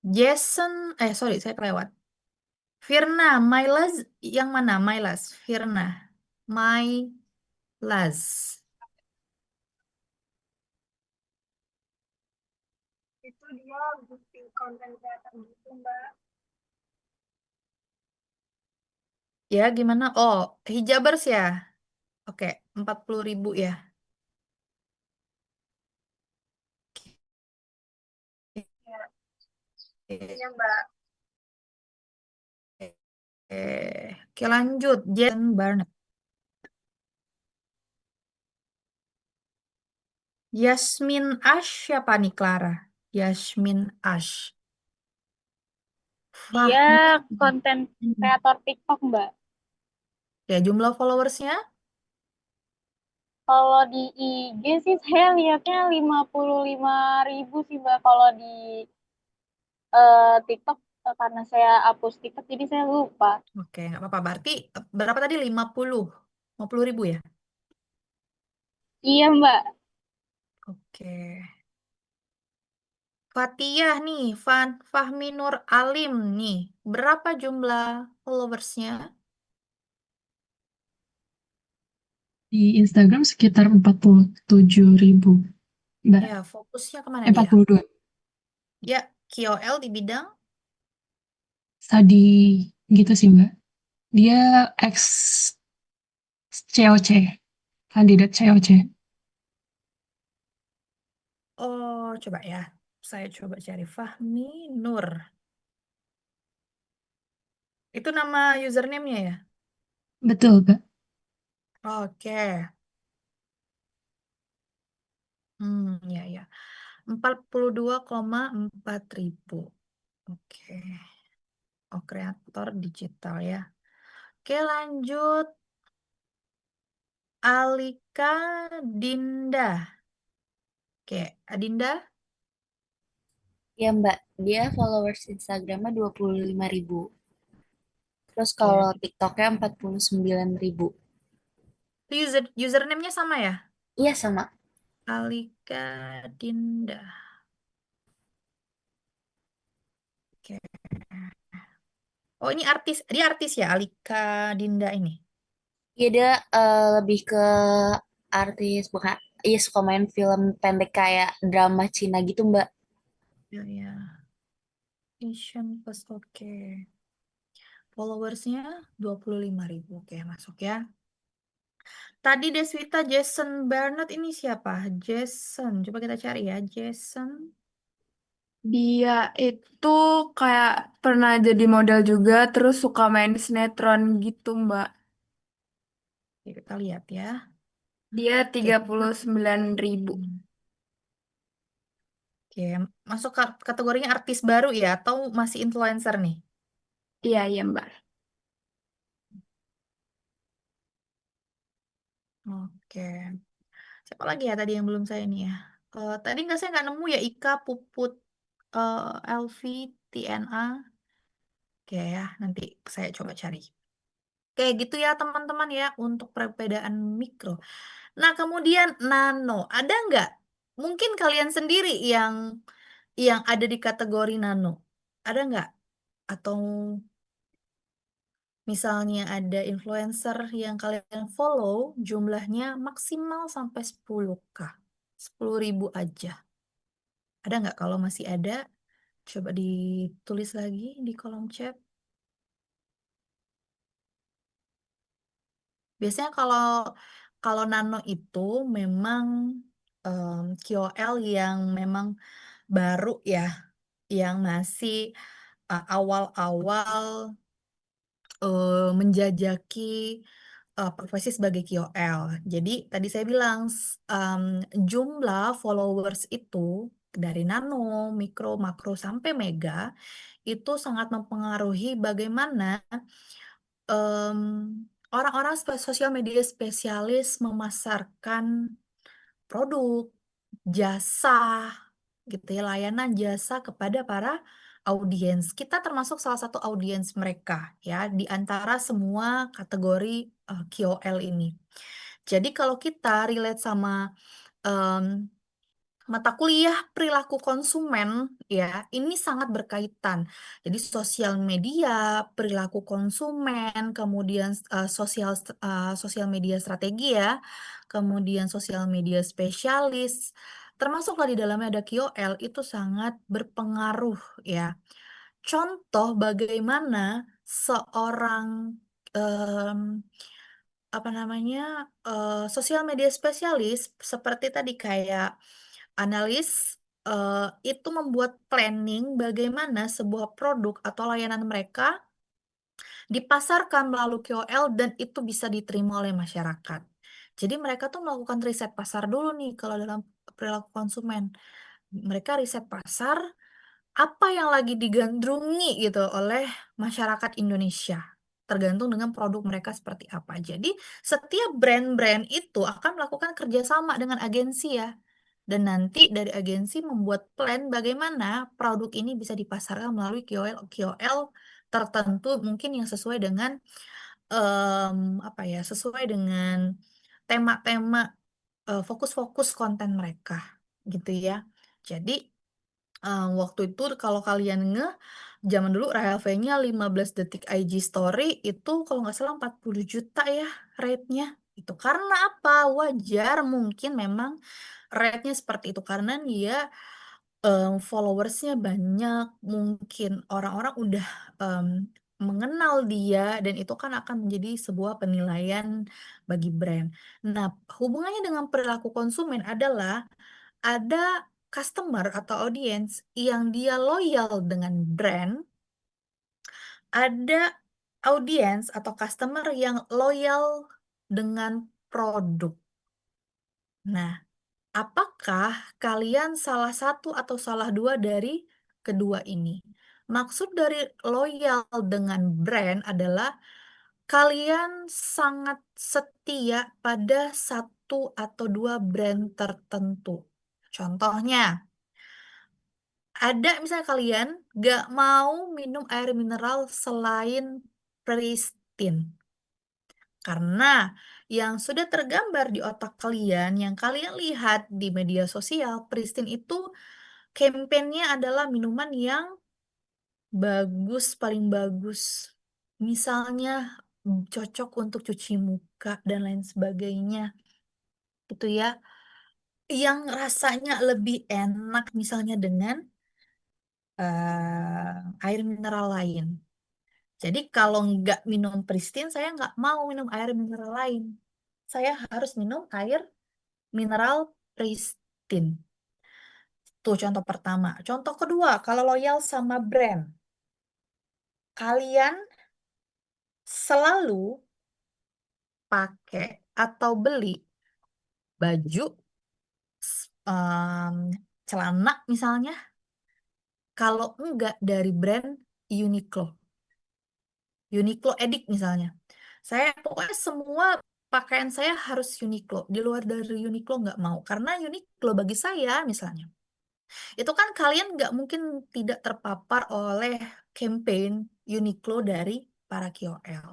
Jason, sorry, saya kelewat. Firna, Mylas yang mana? Mylas, Firna, Mylas. Itu dia bukti konten kreator gitu, Mbak. Ya, gimana? Oh, Hijabers ya. Oke, 40.000 ya. Ya, Oke, iya, Mbak. oke, lanjut. Jason Barnett. Yasmin Ash siapa nih, Clara? Yasmin Ash. Dia Fahmi. konten kreator TikTok, Mbak. Ya, jumlah followersnya? Kalau di IG sih saya lihatnya 55.000 sih, Mbak. Kalau di TikTok, karena saya hapus TikTok, jadi saya lupa. Oke, nggak apa-apa. Berarti berapa tadi? 50.000 ya? Iya, Mbak. Oke. Fatiyah nih, Fahmi Nur Alim nih. Berapa jumlah followersnya? Di Instagram sekitar 47.000, Mbak. Ya, fokusnya kemana dia? 42. Ya, KOL di bidang? Tadi gitu sih, Mbak. Dia ex COC, kandidat COC. Oh, coba ya. Saya coba cari Fahmi Nur. Itu nama username-nya ya? Betul, Mbak. Oke. Ya, ya. 42,4 ribu. Oke. Oh, kreator digital ya. Oke, lanjut. Alika Dinda. Oke, Adinda. Ya Mbak, dia followers Instagramnya 25.000. Terus Oke. kalau TikToknya 49.000. Itu username-nya sama ya? Iya sama. Alika Dinda. Oke. Oh, ini artis. Dia artis ya, Alika Dinda ini. Iya dia lebih ke artis, bukan? Iya suka main film pendek kayak drama Cina gitu Mbak. Ya, ya. Asian Post, oke. Followersnya 25.000. Oke, masuk ya. Tadi Deswita Jason Bernard ini siapa? Jason. Coba kita cari ya. Jason. Dia itu kayak pernah jadi model juga, terus suka main di sinetron gitu, Mbak. Oke, kita lihat ya. Dia Oke. 39.000. Oke, masuk kategorinya artis baru ya atau masih influencer nih? Iya, iya, Mbak. Oke. Siapa lagi ya tadi yang belum saya nih ya? Tadi saya nggak nemu ya Ika, Puput, Elvi, TNA. Oke ya, nanti saya coba cari. Oke, gitu ya teman-teman ya untuk perbedaan mikro. Nah, kemudian nano, ada nggak? Mungkin kalian sendiri yang ada di kategori nano. Ada nggak? Atau misalnya ada influencer yang kalian follow, jumlahnya maksimal sampai 10K. 10.000 aja. Ada nggak? Kalau masih ada, coba ditulis lagi di kolom chat. Biasanya kalau kalau nano itu memang KOL yang memang baru ya, yang masih awal-awal menjajaki profesi sebagai KOL. Jadi tadi saya bilang jumlah followers itu dari nano, mikro, makro sampai mega itu sangat mempengaruhi bagaimana em, orang-orang sosial media spesialis memasarkan produk, jasa, gitu ya, layanan jasa kepada para audiens. Kita termasuk salah satu audiens mereka ya di antara semua kategori KOL ini. Jadi kalau kita relate sama em, mata kuliah perilaku konsumen ya, ini sangat berkaitan. Jadi sosial media, perilaku konsumen, kemudian sosial media strategi ya, kemudian sosial media spesialis, termasuklah di dalamnya ada KOL itu sangat berpengaruh ya. Contoh bagaimana seorang em, apa namanya sosial media spesialis seperti tadi kayak analis itu membuat planning bagaimana sebuah produk atau layanan mereka dipasarkan melalui KOL dan itu bisa diterima oleh masyarakat. Jadi mereka tuh melakukan riset pasar dulu nih kalau dalam perilaku konsumen. Mereka riset pasar apa yang lagi digandrungi gitu oleh masyarakat Indonesia. Tergantung dengan produk mereka seperti apa. Jadi setiap brand-brand itu akan melakukan kerjasama dengan agensi ya. Dan nanti dari agensi membuat plan bagaimana produk ini bisa dipasarkan melalui KOL tertentu mungkin yang sesuai dengan apa ya, sesuai dengan tema-tema fokus-fokus konten mereka gitu ya. Jadi waktu itu kalau kalian zaman dulu RHV-nya 15 detik IG story itu kalau nggak salah 40 juta ya rate-nya. Itu karena apa? Wajar mungkin memang rate-nya seperti itu karena dia followersnya banyak, mungkin orang-orang udah mengenal dia dan itu kan akan menjadi sebuah penilaian bagi brand. Nah, hubungannya dengan perilaku konsumen adalah ada customer atau audience yang dia loyal dengan brand, ada audience atau customer yang loyal dengan produk. Nah, apakah kalian salah satu atau salah dua dari kedua ini? Maksud dari loyal dengan brand adalah kalian sangat setia pada satu atau dua brand tertentu. Contohnya, ada misalnya kalian gak mau minum air mineral selain Pristine. Karena yang sudah tergambar di otak kalian, yang kalian lihat di media sosial, Pristine itu kampanyenya adalah minuman yang bagus, paling bagus. Misalnya cocok untuk cuci muka dan lain sebagainya. Itu ya. Yang rasanya lebih enak misalnya dengan air mineral lain. Jadi kalau nggak minum Pristine, saya nggak mau minum air mineral lain. Saya harus minum air mineral Pristine. Tuh contoh pertama. Contoh kedua, kalau loyal sama brand, kalian selalu pakai atau beli baju, em, celana misalnya, kalau enggak dari brand Uniqlo. Uniqlo Edict misalnya. Saya pokoknya semua pakaian saya harus Uniqlo. Di luar dari Uniqlo nggak mau. Karena Uniqlo bagi saya misalnya. Itu kan kalian nggak mungkin tidak terpapar oleh campaign Uniqlo dari para KOL.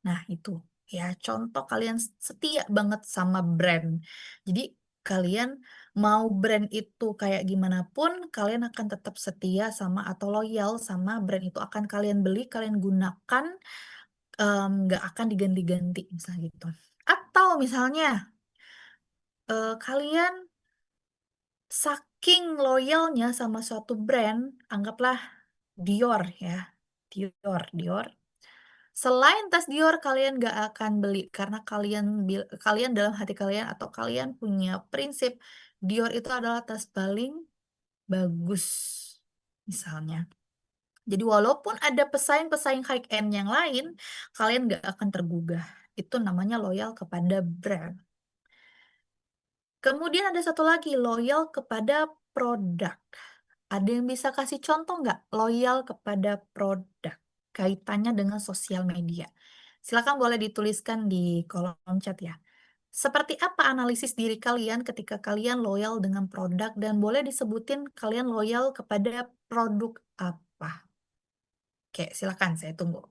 Nah itu ya contoh kalian setia banget sama brand. Jadi kalian mau brand itu kayak gimana pun, kalian akan tetap setia sama atau loyal sama brand itu akan kalian beli, kalian gunakan nggak akan diganti-ganti misalnya gitu. Atau misalnya kalian saking loyalnya sama suatu brand, anggaplah Dior ya, Dior. Selain tas Dior kalian nggak akan beli karena kalian dalam hati kalian atau kalian punya prinsip Dior itu adalah tas paling bagus misalnya. Jadi walaupun ada pesaing-pesaing high end yang lain, kalian nggak akan tergugah. Itu namanya loyal kepada brand. Kemudian ada satu lagi, loyal kepada produk. Ada yang bisa kasih contoh nggak loyal kepada produk? Kaitannya dengan sosial media. Silakan boleh dituliskan di kolom chat ya. Seperti apa analisis diri kalian ketika kalian loyal dengan produk dan boleh disebutin kalian loyal kepada produk apa? Oke, silakan saya tunggu.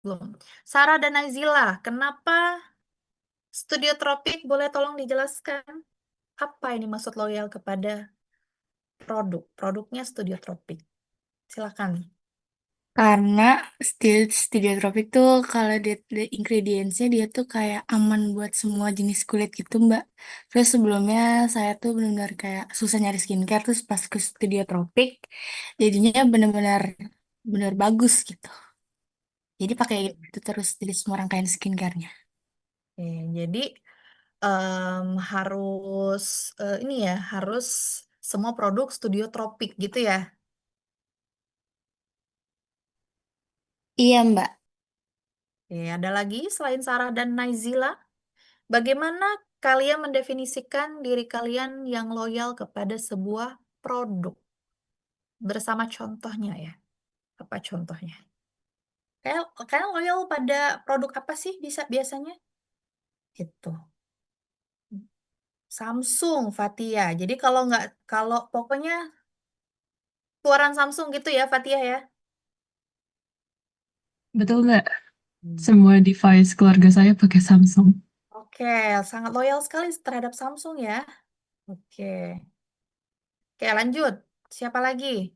Belum. Sarah dan Nazila, kenapa Studio Tropik? Boleh tolong dijelaskan? Apa ini maksud loyal kepada produk? Produknya Studio Tropik. Silakan. Karena studio tropik tuh kalau dia ingredientsnya dia tuh kayak aman buat semua jenis kulit gitu Mbak. Terus sebelumnya saya tuh benar-benar kayak susah nyari skincare terus pas ke studio tropik jadinya benar-benar benar bagus gitu. Jadi pakai itu terus jadi semua rangkaian skincare-nya. Oke, jadi harus ini ya, harus semua produk Studio Tropik gitu ya. Iya Mbak. Oke, ada lagi selain Sarah dan Naizila, bagaimana kalian mendefinisikan diri kalian yang loyal kepada sebuah produk? Bersama contohnya ya. Apa contohnya? Kalian loyal pada produk apa sih bisa biasanya? Gitu. Samsung, Fatia. Jadi kalau pokoknya keluaran Samsung gitu ya, Fatia ya. Betul nggak? Hmm. Semua device keluarga saya pakai Samsung. Oke, sangat loyal sekali terhadap Samsung ya. Oke. Oke, lanjut. Siapa lagi?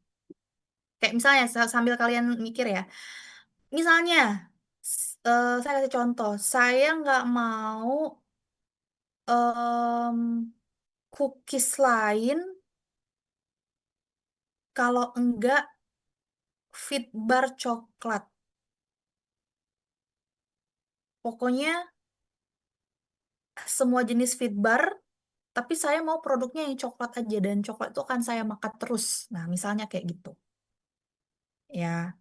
Kayak misalnya sambil kalian mikir ya. Misalnya, saya kasih contoh. Saya nggak mau em, cookies lain kalau enggak Fitbar coklat. Pokoknya semua jenis Fitbar, tapi saya mau produknya yang coklat aja dan coklat itu akan saya makan terus. Nah, misalnya kayak gitu. Ya,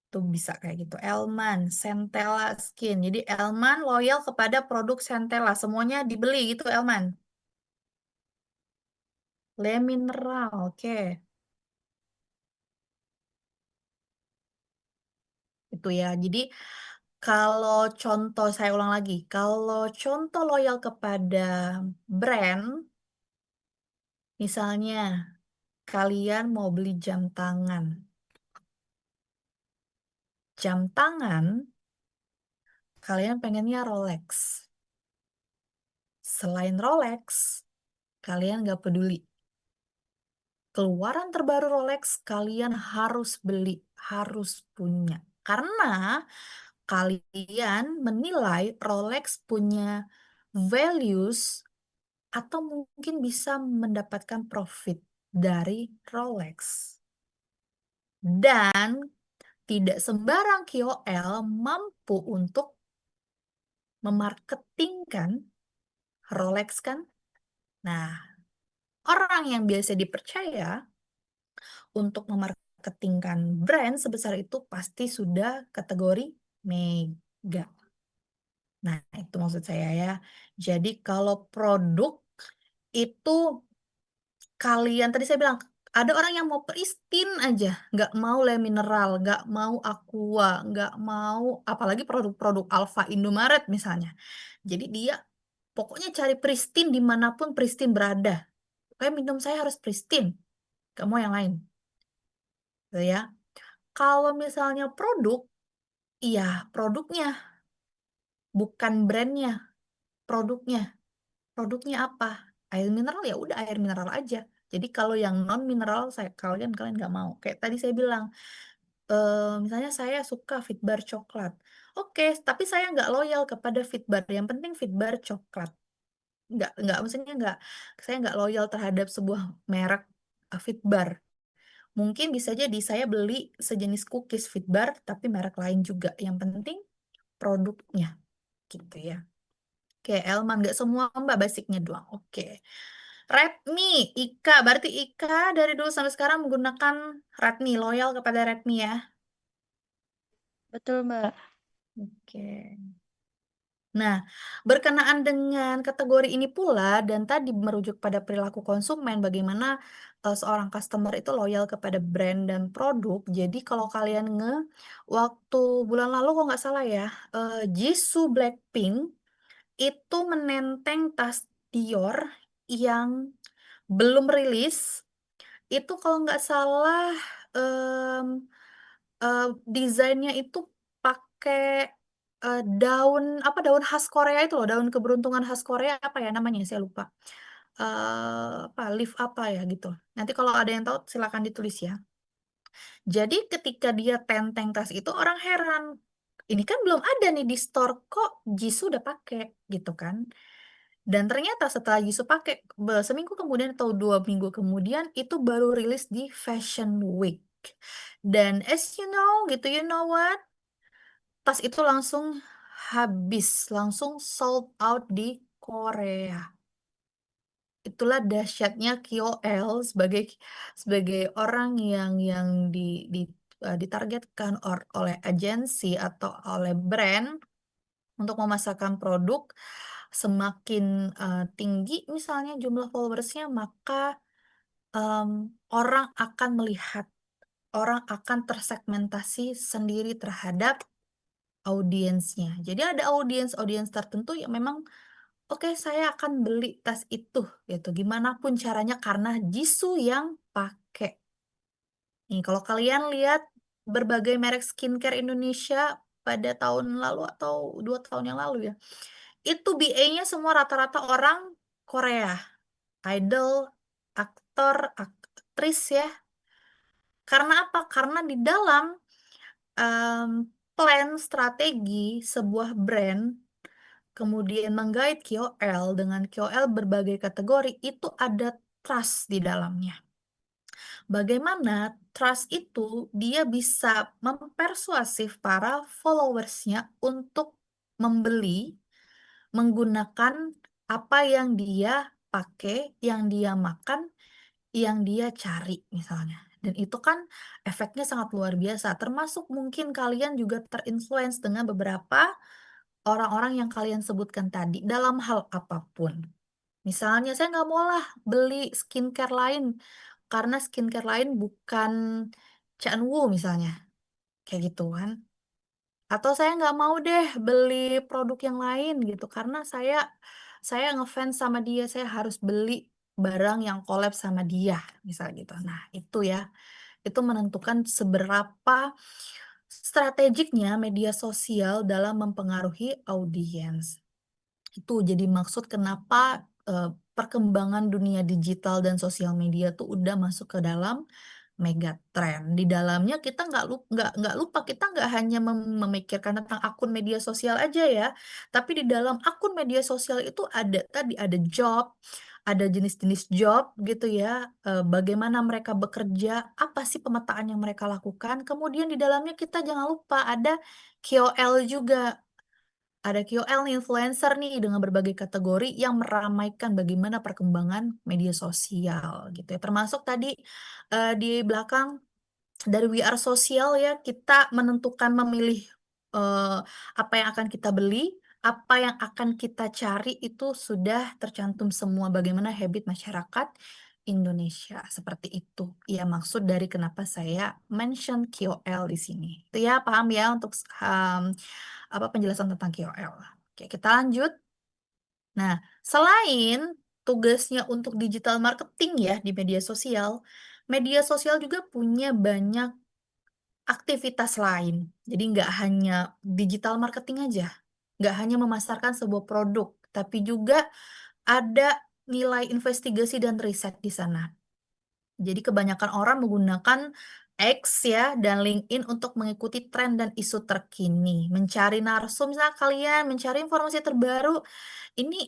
tuh bisa kayak gitu. Elman, Centella Skin. Jadi Elman loyal kepada produk Centella. Semuanya dibeli gitu Elman. Le Mineral, oke. Itu ya. Jadi kalau contoh, saya ulang lagi. Kalau contoh loyal kepada brand, misalnya kalian mau beli jam tangan. Jam tangan, kalian pengennya Rolex. Selain Rolex, kalian nggak peduli. Keluaran terbaru Rolex, kalian harus beli, harus punya. Karena kalian menilai Rolex punya values atau mungkin bisa mendapatkan profit dari Rolex. Dan tidak sembarang KOL mampu untuk memarketingkan Rolex kan. Nah, orang yang biasa dipercaya untuk memarketingkan brand sebesar itu pasti sudah kategori mega. Nah, itu maksud saya ya. Jadi kalau produk itu kalian, tadi saya bilang, ada orang yang mau pristine aja, nggak mau Le Mineral, nggak mau Aqua, nggak mau, apalagi produk-produk Alfa Indomaret misalnya. Jadi dia pokoknya cari pristine dimanapun pristine berada. Kayak minum saya harus pristine, nggak mau yang lain. Gitu ya. Kalau misalnya produk, iya produknya, bukan brandnya, produknya. Produknya apa? Air mineral ya udah air mineral aja. Jadi kalau yang non mineral saya kalian nggak mau. Kayak tadi saya bilang, misalnya saya suka Fitbar coklat. Oke, tapi saya nggak loyal kepada Fitbar. Yang penting Fitbar coklat. Nggak, maksudnya nggak. Saya nggak loyal terhadap sebuah merek Fitbar. Mungkin bisa jadi saya beli sejenis cookies Fitbar, tapi merek lain juga. Yang penting produknya, gitu ya. Oke, Elman, nggak semua Mbak basicnya doang. Oke. Redmi, Ika. Berarti Ika dari dulu sampai sekarang menggunakan Redmi, loyal kepada Redmi ya. Betul, Mbak. Oke. Nah, berkenaan dengan kategori ini pula dan tadi merujuk pada perilaku konsumen, bagaimana seorang customer itu loyal kepada brand dan produk. Jadi kalau kalian waktu bulan lalu kok nggak salah ya, Jisoo Blackpink itu menenteng tas Dior yang belum rilis. Itu kalau nggak salah em, desainnya itu pakai daun daun khas Korea itu loh, daun keberuntungan khas Korea apa ya namanya saya lupa. Leaf apa ya gitu. Nanti kalau ada yang tahu silakan ditulis ya. Jadi ketika dia tenteng tas itu orang heran. Ini kan belum ada nih di store kok Jisoo udah pakai gitu kan. Dan ternyata setelah Jisoo pakai seminggu kemudian atau 2 minggu kemudian itu baru rilis di Fashion Week. Dan as you know gitu, you know what? Tas itu langsung habis, langsung sold out di Korea. Itulah dahsyatnya KOL sebagai sebagai orang yang ditargetkan oleh agensi atau oleh brand untuk memasarkan produk. Semakin tinggi misalnya jumlah followersnya, maka orang akan melihat, orang akan tersegmentasi sendiri terhadap audiensnya. Jadi ada audiens tertentu yang memang oke, saya akan beli tas itu gitu. Gimana pun caranya karena Jisoo yang pakai. Nih, kalau kalian lihat berbagai merek skincare Indonesia pada tahun lalu atau 2 tahun yang lalu ya, itu BA-nya semua rata-rata orang Korea, idol, aktor, aktris ya. Karena apa? Karena di dalam plan strategi sebuah brand kemudian menggait KOL dengan KOL berbagai kategori, itu ada trust di dalamnya. Bagaimana trust itu dia bisa mempersuasif para followersnya untuk membeli, menggunakan apa yang dia pakai, yang dia makan, yang dia cari misalnya. Dan itu kan efeknya sangat luar biasa. Termasuk mungkin kalian juga terinfluence dengan beberapa orang-orang yang kalian sebutkan tadi dalam hal apapun. Misalnya saya nggak mau lah beli skincare lain karena skincare lain bukan Chanwoo misalnya, kayak gitu kan. Atau saya nggak mau deh beli produk yang lain gitu karena saya ngefans sama dia, saya harus beli barang yang collab sama dia, misal gitu. Nah itu ya, itu menentukan seberapa strategiknya media sosial dalam mempengaruhi audiens. Itu jadi maksud kenapa perkembangan dunia digital dan sosial media tuh udah masuk ke dalam mega trend. Di dalamnya kita nggak lupa kita nggak hanya memikirkan tentang akun media sosial aja ya, tapi di dalam akun media sosial itu ada job, ada jenis-jenis job gitu ya, bagaimana mereka bekerja, apa sih pemetaan yang mereka lakukan. Kemudian di dalamnya kita jangan lupa ada KOL juga. Ada KOL nih, influencer nih dengan berbagai kategori yang meramaikan bagaimana perkembangan media sosial gitu ya. Termasuk tadi di belakang dari We Are Social ya, kita menentukan memilih apa yang akan kita beli, apa yang akan kita cari itu sudah tercantum semua bagaimana habit masyarakat Indonesia seperti itu. Ya maksud dari kenapa saya mention KOL di sini. Itu ya paham ya untuk penjelasan tentang KOL. Oke, kita lanjut. Nah, selain tugasnya untuk digital marketing ya di media sosial juga punya banyak aktivitas lain. Jadi nggak hanya digital marketing aja, nggak hanya memasarkan sebuah produk, tapi juga ada nilai investigasi dan riset di sana. Jadi kebanyakan orang menggunakan X ya dan LinkedIn untuk mengikuti tren dan isu terkini, mencari narsum, misalnya kalian mencari informasi terbaru. Ini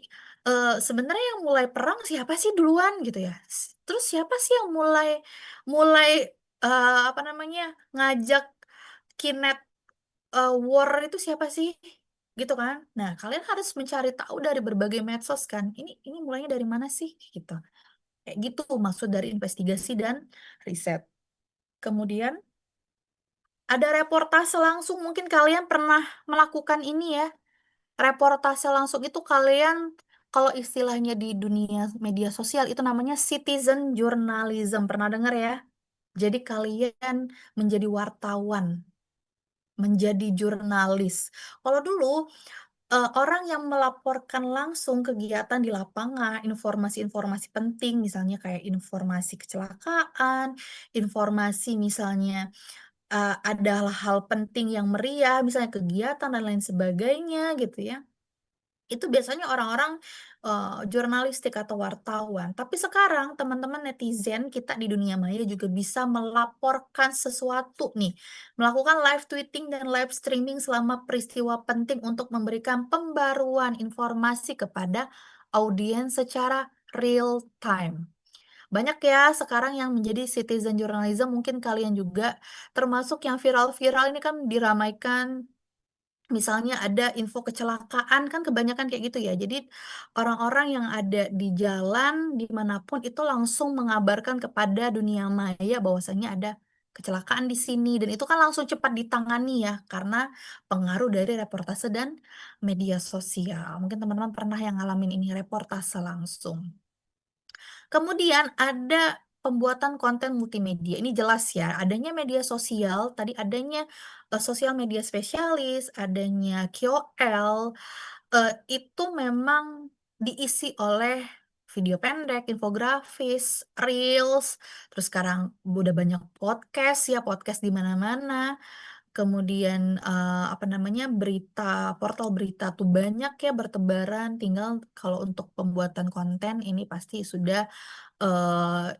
sebenarnya yang mulai perang siapa sih duluan gitu ya? Terus siapa sih yang mulai mulai ngajak kinet war itu siapa sih? Gitu kan? Nah, kalian harus mencari tahu dari berbagai medsos kan. Ini mulainya dari mana sih gitu. Kayak gitu maksud dari investigasi dan riset. Kemudian ada reportase langsung, mungkin kalian pernah melakukan ini ya. Reportase langsung itu kalian, kalau istilahnya di dunia media sosial itu namanya citizen journalism. Pernah dengar ya? Jadi kalian menjadi wartawan, menjadi jurnalis. Kalau dulu orang yang melaporkan langsung kegiatan di lapangan, informasi-informasi penting, misalnya kayak informasi kecelakaan, informasi misalnya adalah hal penting yang meriah, misalnya kegiatan dan lain sebagainya gitu ya. Itu biasanya orang-orang, jurnalistik atau wartawan. Tapi sekarang teman-teman netizen kita di dunia maya juga bisa melaporkan sesuatu nih, melakukan live tweeting dan live streaming selama peristiwa penting untuk memberikan pembaruan informasi kepada audiens secara real time. Banyak ya sekarang yang menjadi citizen journalism, mungkin kalian juga termasuk yang viral-viral ini kan diramaikan. Misalnya ada info kecelakaan, kan kebanyakan kayak gitu ya. Jadi orang-orang yang ada di jalan, dimanapun itu langsung mengabarkan kepada dunia maya bahwasanya ada kecelakaan di sini, dan itu kan langsung cepat ditangani ya, karena pengaruh dari reportase dan media sosial. Mungkin teman-teman pernah yang ngalamin ini, reportase langsung. Kemudian ada pembuatan konten multimedia. Ini jelas ya, adanya media sosial, tadi adanya sosial media spesialis, adanya KOL, itu memang diisi oleh video pendek, infografis, reels, terus sekarang udah banyak podcast ya, podcast di mana-mana. Kemudian, apa namanya, berita, portal berita tuh banyak ya bertebaran, tinggal kalau untuk pembuatan konten ini pasti sudah,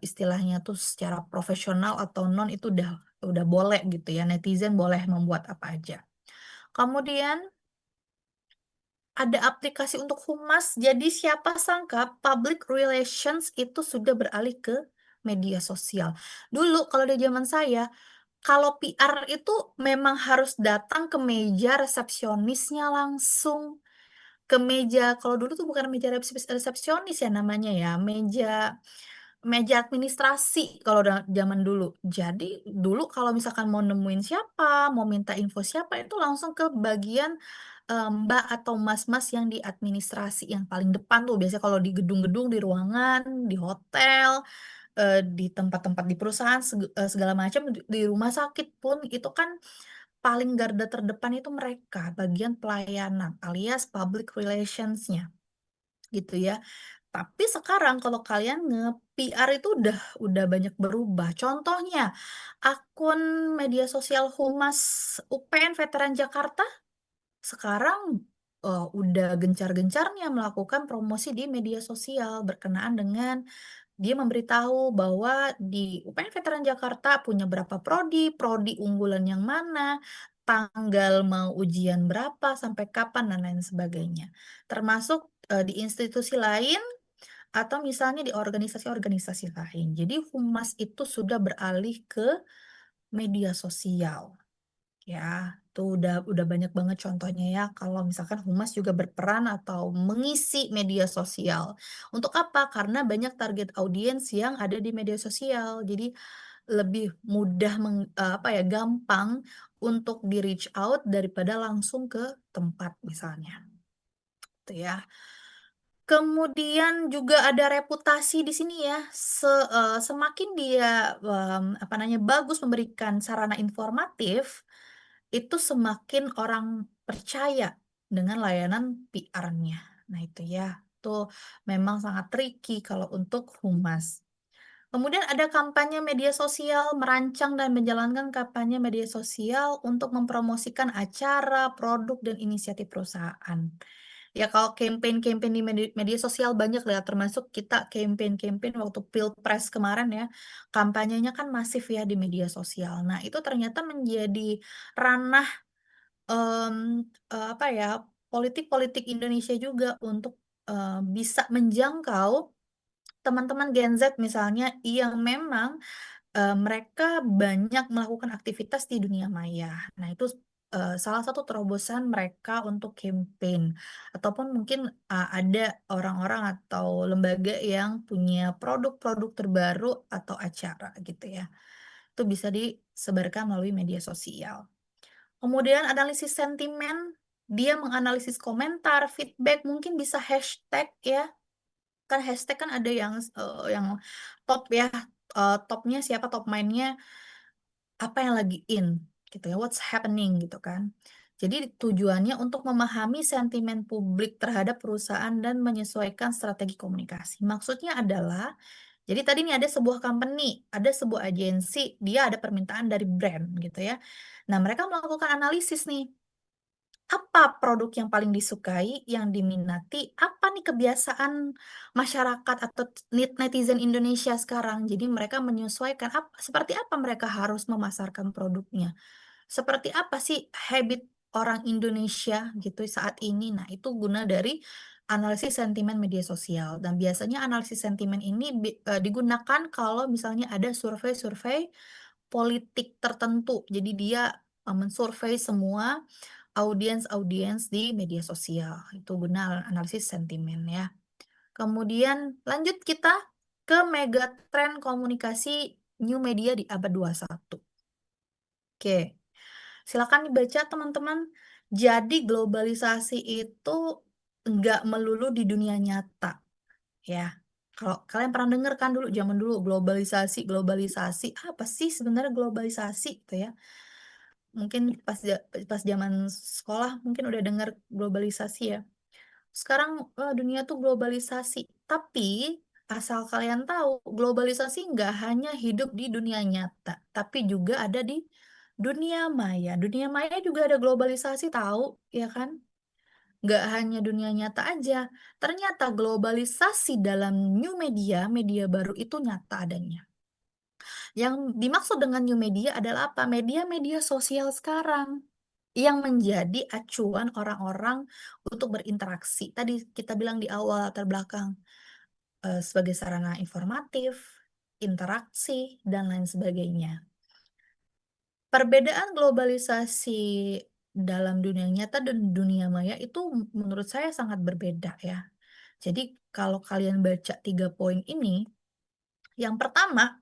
istilahnya tuh secara profesional atau non itu udah boleh gitu ya, netizen boleh membuat apa aja. Kemudian ada aplikasi untuk humas, jadi siapa sangka public relations itu sudah beralih ke media sosial. Dulu kalau di zaman saya, kalau PR itu memang harus datang ke meja resepsionisnya langsung, ke meja, kalau dulu tuh bukan meja resepsionis ya namanya ya, meja meja administrasi kalau zaman dulu. Jadi dulu kalau misalkan mau nemuin siapa, mau minta info siapa, itu langsung ke bagian, Mbak atau Mas-mas yang di administrasi yang paling depan tuh, biasanya kalau di gedung-gedung, di ruangan, di hotel, di tempat-tempat di perusahaan segala macam, di rumah sakit pun itu kan paling garda terdepan itu mereka, bagian pelayanan alias public relations-nya, gitu ya. Tapi sekarang kalau kalian nge-PR itu udah banyak berubah. Contohnya, akun media sosial Humas UPN Veteran Jakarta sekarang, udah gencar-gencarnya melakukan promosi di media sosial berkenaan dengan dia memberitahu bahwa di UPN Veteran Jakarta punya berapa prodi, prodi unggulan yang mana, tanggal mau ujian berapa, sampai kapan, dan lain sebagainya. Termasuk di institusi lain atau misalnya di organisasi-organisasi lain. Jadi humas itu sudah beralih ke media sosial. Ya, tuh udah banyak banget contohnya ya. Kalau misalkan humas juga berperan atau mengisi media sosial. Untuk apa? Karena banyak target audiens yang ada di media sosial. Jadi lebih mudah apa ya, gampang untuk di reach out daripada langsung ke tempat misalnya. Itu ya. Kemudian juga ada reputasi di sini ya. Semakin dia apa namanya, bagus memberikan sarana informatif, itu semakin orang percaya dengan layanan PR-nya. Nah, itu ya. Itu memang sangat tricky kalau untuk humas. Kemudian ada kampanye media sosial, merancang dan menjalankan kampanye media sosial untuk mempromosikan acara, produk, dan inisiatif perusahaan. Ya kalau campaign-campaign di media sosial banyak lah, termasuk kita campaign-campaign waktu Pilpres kemarin ya, kampanyenya kan masif ya di media sosial. Nah, itu ternyata menjadi ranah, apa ya, politik-politik Indonesia juga untuk, bisa menjangkau teman-teman Gen Z misalnya yang memang mereka banyak melakukan aktivitas di dunia maya. Nah, itu salah satu terobosan mereka untuk campaign. Ataupun mungkin ada orang-orang atau lembaga yang punya produk-produk terbaru atau acara gitu ya. Itu bisa disebarkan melalui media sosial. Kemudian analisis sentimen, dia menganalisis komentar, feedback, mungkin bisa hashtag ya. Kan hashtag kan ada yang top ya, topnya siapa, top mainnya apa yang lagi in gitu ya, what's happening gitu kan. Jadi tujuannya untuk memahami sentimen publik terhadap perusahaan dan menyesuaikan strategi komunikasi. Maksudnya adalah, Jadi tadi nih ada sebuah company, ada sebuah agensi, dia ada permintaan dari brand gitu ya. Nah, mereka melakukan analisis nih, apa produk yang paling disukai, yang diminati, apa nih kebiasaan masyarakat atau netizen Indonesia sekarang. Jadi mereka menyesuaikan seperti apa mereka harus memasarkan produknya. Seperti apa sih habit orang Indonesia gitu saat ini. Nah, itu guna dari analisis sentimen media sosial. Dan biasanya analisis sentimen ini digunakan kalau misalnya ada survei-survei politik tertentu. Jadi dia mensurvei semua audiens-audiens di media sosial. Itu guna analisis sentimen ya. Kemudian lanjut kita ke megatrend komunikasi new media di abad 21. Oke, silakan dibaca teman-teman. Jadi globalisasi itu nggak melulu di dunia nyata ya. Kalau kalian pernah dengar kan dulu zaman dulu globalisasi, globalisasi apa sih sebenarnya globalisasi gitu ya? Mungkin pas zaman sekolah mungkin udah dengar globalisasi ya. Sekarang dunia tuh globalisasi, tapi asal kalian tahu globalisasi nggak hanya hidup di dunia nyata, tapi juga ada di dunia maya. Dunia maya juga ada globalisasi tahu, ya kan? Nggak hanya dunia nyata aja. Ternyata globalisasi dalam new media, media baru itu nyata adanya. Yang dimaksud dengan new media adalah apa? Media-media sosial sekarang yang menjadi acuan orang-orang untuk berinteraksi. Tadi kita bilang di awal latar belakang sebagai sarana informatif, interaksi, dan lain sebagainya. Perbedaan globalisasi dalam dunia nyata dan dunia maya itu menurut saya sangat berbeda ya. Jadi kalau kalian baca 3 poin ini, yang pertama,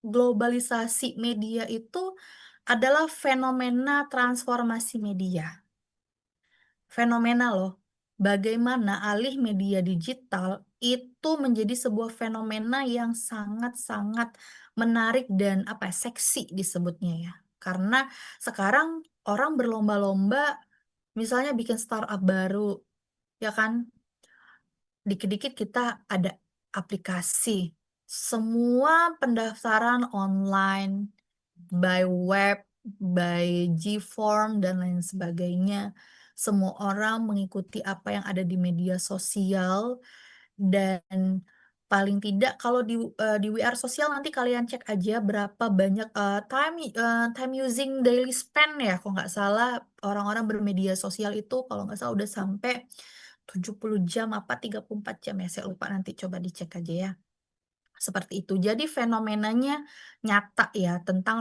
globalisasi media itu adalah fenomena transformasi media. Fenomena loh, bagaimana alih media digital itu menjadi sebuah fenomena yang sangat-sangat menarik dan seksi disebutnya ya. Karena sekarang orang berlomba-lomba misalnya bikin startup baru, ya kan? Dikit-dikit kita ada aplikasi. Semua pendaftaran online, by web, by Gform, dan lain sebagainya. Semua orang mengikuti apa yang ada di media sosial. Dan paling tidak kalau di WR sosial nanti kalian cek aja berapa banyak time using daily spend ya. Kalau nggak salah orang-orang bermedia sosial itu kalau nggak salah udah sampai 70 jam apa 34 jam ya, saya lupa, nanti coba dicek aja ya. Seperti itu. Jadi fenomenanya nyata ya tentang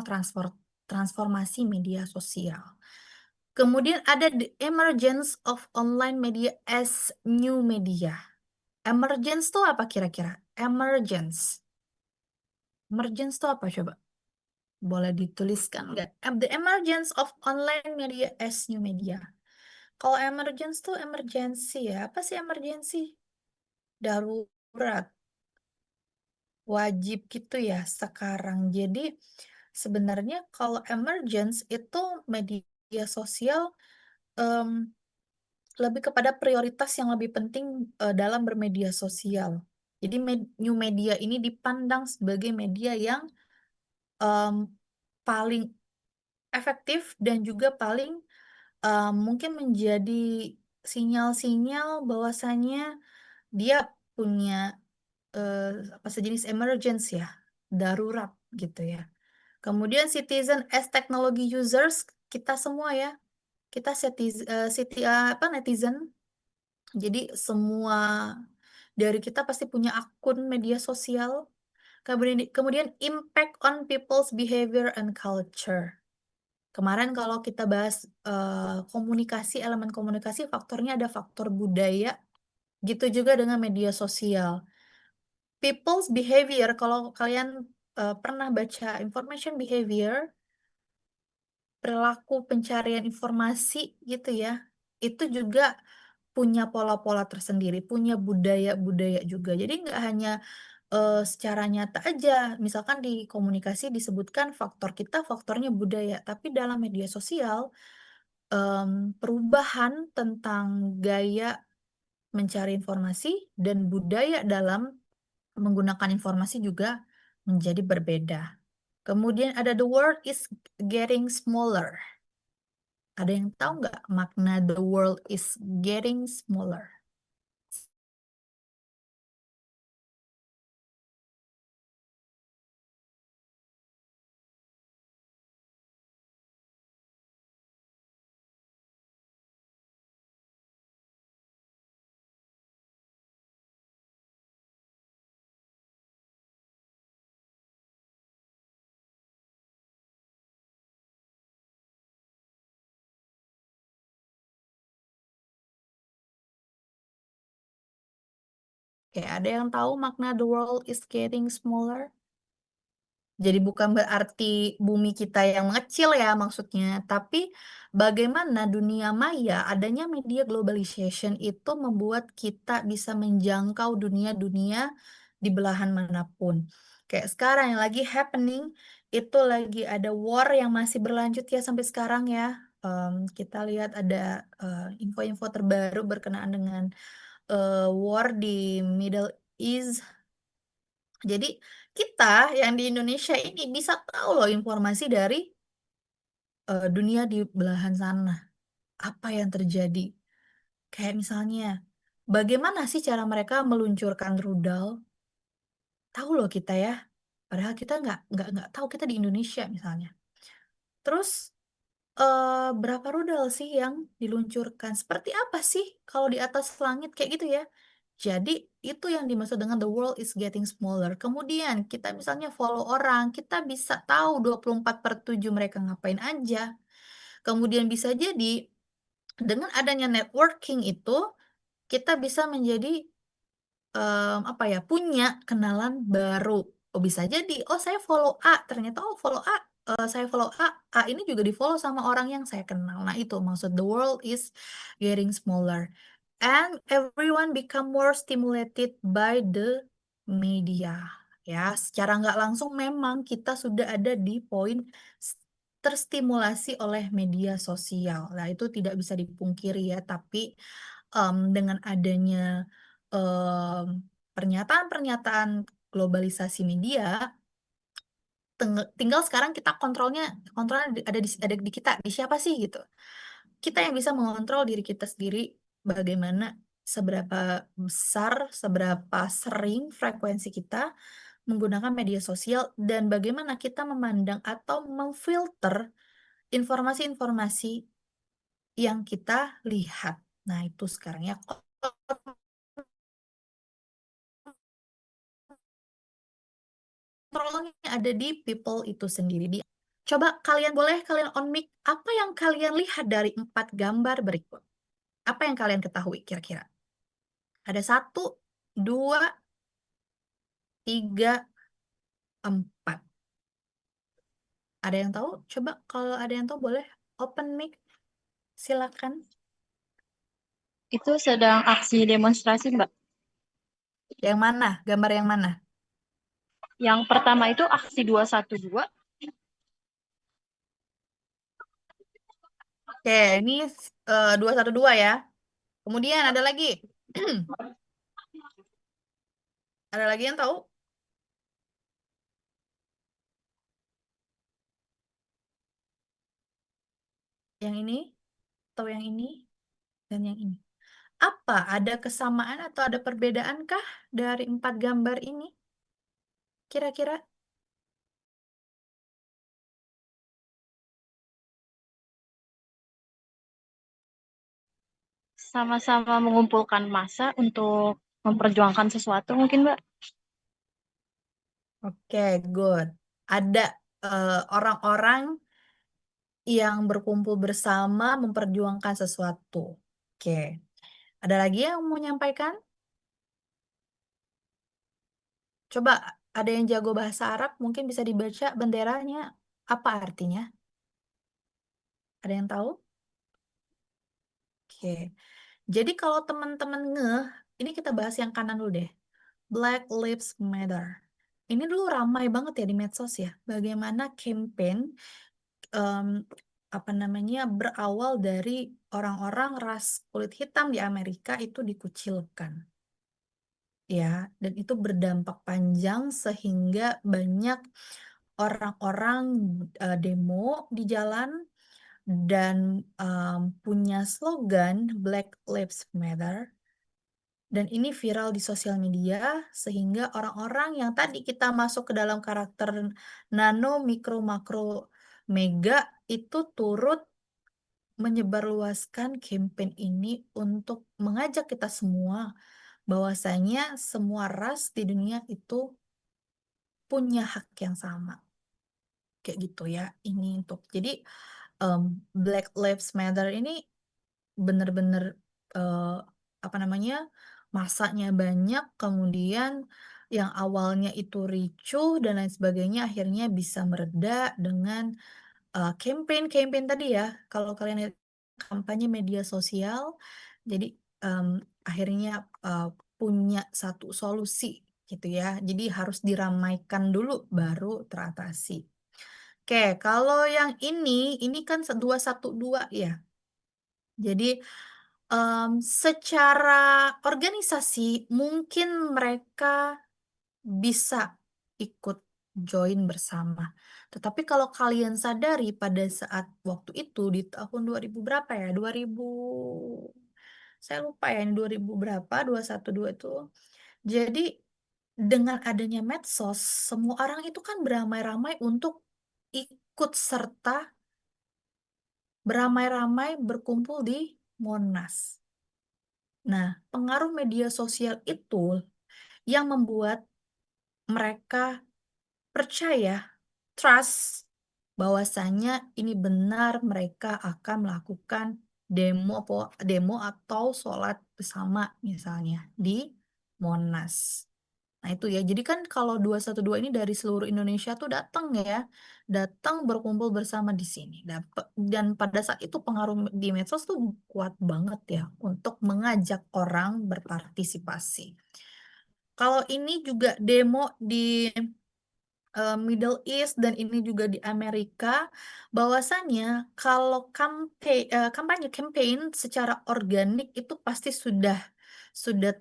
transformasi media sosial. Kemudian ada the emergence of online media as new media. Emergence tuh apa kira-kira? Emergence. Emergence tuh apa coba? Boleh dituliskan nggak? The emergence of online media as new media. Kalau emergence tuh emergency ya. Apa sih emergency? Darurat, wajib gitu ya sekarang. Jadi sebenarnya kalau emergence itu media sosial em, lebih kepada prioritas yang lebih penting dalam bermedia sosial. Jadi new media ini dipandang sebagai media yang em, paling efektif dan juga paling mungkin menjadi sinyal-sinyal bahwasannya dia punya apa sejenis emergency ya, darurat gitu ya. Kemudian citizen as technology users, kita semua ya, kita netizen. Jadi semua dari kita pasti punya akun media sosial. Kemudian impact on people's behavior and culture. Kemarin kalau kita bahas komunikasi, elemen komunikasi, faktornya ada faktor budaya, gitu juga dengan media sosial. People's behavior, kalau kalian pernah baca information behavior, perilaku pencarian informasi gitu ya, itu juga punya pola-pola tersendiri, punya budaya-budaya juga. Jadi nggak hanya secara nyata aja, misalkan di komunikasi disebutkan faktor kita, faktornya budaya, tapi dalam media sosial perubahan tentang gaya mencari informasi dan budaya dalam menggunakan informasi juga menjadi berbeda. Kemudian ada the world is getting smaller. Ada yang tahu nggak makna the world is getting smaller? Oke, ada yang tahu makna the world is getting smaller? Jadi bukan berarti bumi kita yang mengecil ya maksudnya, tapi bagaimana dunia maya, adanya media globalization itu membuat kita bisa menjangkau dunia-dunia di belahan manapun. Kayak sekarang yang lagi happening, itu lagi ada war yang masih berlanjut ya sampai sekarang ya. Kita lihat ada info-info terbaru berkenaan dengan war di Middle East. Jadi kita yang di Indonesia ini bisa tahu loh informasi dari dunia di belahan sana. Apa yang terjadi? Kayak misalnya, bagaimana sih cara mereka meluncurkan rudal? Tahu loh kita ya. Padahal kita nggak tahu kita di Indonesia misalnya. Terus berapa rudal sih yang diluncurkan? Seperti apa sih kalau di atas langit kayak gitu ya? Jadi itu yang dimaksud dengan the world is getting smaller. Kemudian kita misalnya follow orang, kita bisa tahu 24/7 mereka ngapain aja. Kemudian bisa jadi dengan adanya networking itu kita bisa menjadi apa ya, punya kenalan baru. Oh bisa jadi, oh saya follow A, ternyata oh follow A, saya follow A, A ini juga di follow sama orang yang saya kenal. Nah itu maksud the world is getting smaller. And everyone become more stimulated by the media. Ya, secara nggak langsung memang kita sudah ada di poin terstimulasi oleh media sosial. Nah itu tidak bisa dipungkiri ya, tapi dengan adanya pernyataan-pernyataan globalisasi media, tinggal sekarang kita kontrolnya ada di kita, di siapa sih gitu. Kita yang bisa mengontrol diri kita sendiri, bagaimana seberapa besar, seberapa sering frekuensi kita menggunakan media sosial dan bagaimana kita memandang atau memfilter informasi-informasi yang kita lihat. Nah, itu sekarang ya. Kontrolnya ada di people itu sendiri. Coba kalian on mic, apa yang kalian lihat dari 4 gambar berikut? Apa yang kalian ketahui kira-kira? Ada 1, 2, 3, 4. Ada yang tahu? Coba kalau ada yang tahu boleh open mic. Silakan. Itu sedang aksi demonstrasi, Mbak. Yang mana? Gambar yang mana? Yang pertama itu aksi 212. Oke, ini 212 ya. Kemudian ada lagi. Ada lagi yang tahu? Yang ini? Atau yang ini? Dan yang ini? Apa? Ada kesamaan atau ada perbedaankah dari 4 gambar ini? Kira-kira? Sama-sama mengumpulkan massa untuk memperjuangkan sesuatu mungkin, Mbak. Oke, good. Ada orang-orang yang berkumpul bersama memperjuangkan sesuatu. Oke. Ada lagi yang mau menyampaikan? Coba ada yang jago bahasa Arab, mungkin bisa dibaca benderanya apa artinya? Ada yang tahu? Oke. Jadi kalau teman-teman ini kita bahas yang kanan dulu deh. Black Lives Matter. Ini dulu ramai banget ya di medsos ya. Bagaimana campaign em, apa namanya berawal dari orang-orang ras kulit hitam di Amerika itu dikucilkan. ya, dan itu berdampak panjang sehingga banyak orang-orang demo di jalan dan punya slogan Black Lives Matter. Dan ini viral di sosial media sehingga orang-orang yang tadi kita masuk ke dalam karakter nano, mikro, makro, mega itu turut menyebarluaskan campaign ini untuk mengajak kita semua bahwasanya semua ras di dunia itu punya hak yang sama. Kayak gitu ya. Ini untuk jadi Black Lives Matter ini bener-bener apa namanya masanya banyak, kemudian yang awalnya itu ricuh dan lain sebagainya akhirnya bisa mereda dengan campaign-campaign tadi ya. Kalau kalian lihat kampanye media sosial, jadi em, akhirnya punya satu solusi gitu ya. Jadi harus diramaikan dulu baru teratasi. Oke, kalau yang ini kan 212 ya. Jadi secara organisasi mungkin mereka bisa ikut join bersama. Tetapi kalau kalian sadari pada saat waktu itu di tahun 2000 berapa ya? 2000 saya lupa ya ini 2000 berapa? 212 itu. Jadi dengan adanya medsos, semua orang itu kan beramai-ramai untuk ikut serta beramai-ramai berkumpul di Monas. Nah, pengaruh media sosial itu yang membuat mereka percaya, trust, bahwasanya ini benar mereka akan melakukan demo atau sholat bersama misalnya di Monas. Nah itu ya, jadi kan kalau 212 ini dari seluruh Indonesia tuh datang ya, datang berkumpul bersama di sini. Dan pada saat itu pengaruh di medsos tuh kuat banget ya untuk mengajak orang berpartisipasi. Kalau ini juga demo di Middle East dan ini juga di Amerika, bahwasannya kalau kampanye campaign secara organik itu pasti sudah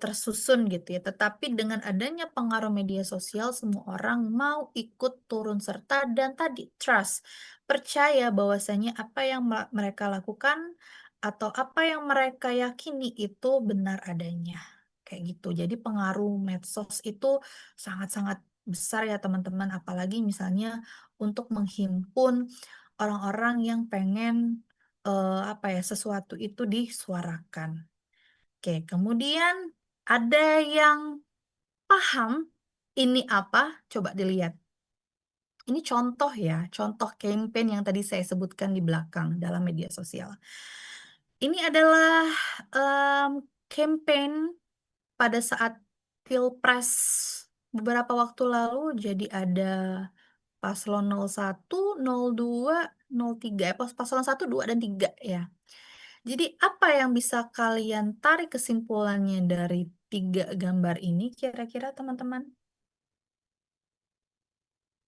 tersusun gitu ya. Tetapi dengan adanya pengaruh media sosial, semua orang mau ikut turun serta dan tadi trust, percaya bahwasanya apa yang mereka lakukan atau apa yang mereka yakini itu benar adanya. Kayak gitu. Jadi pengaruh medsos itu sangat-sangat besar ya teman-teman, apalagi misalnya untuk menghimpun orang-orang yang pengen apa ya sesuatu itu disuarakan. Oke, kemudian ada yang paham ini apa? Coba dilihat. Ini contoh ya, contoh campaign yang tadi saya sebutkan di belakang dalam media sosial. Ini adalah campaign pada saat Pilpres beberapa waktu lalu. Jadi ada paslon 01, 02, 03, paslon 1, 2, dan 3 ya. Jadi apa yang bisa kalian tarik kesimpulannya dari 3 gambar ini kira-kira teman-teman?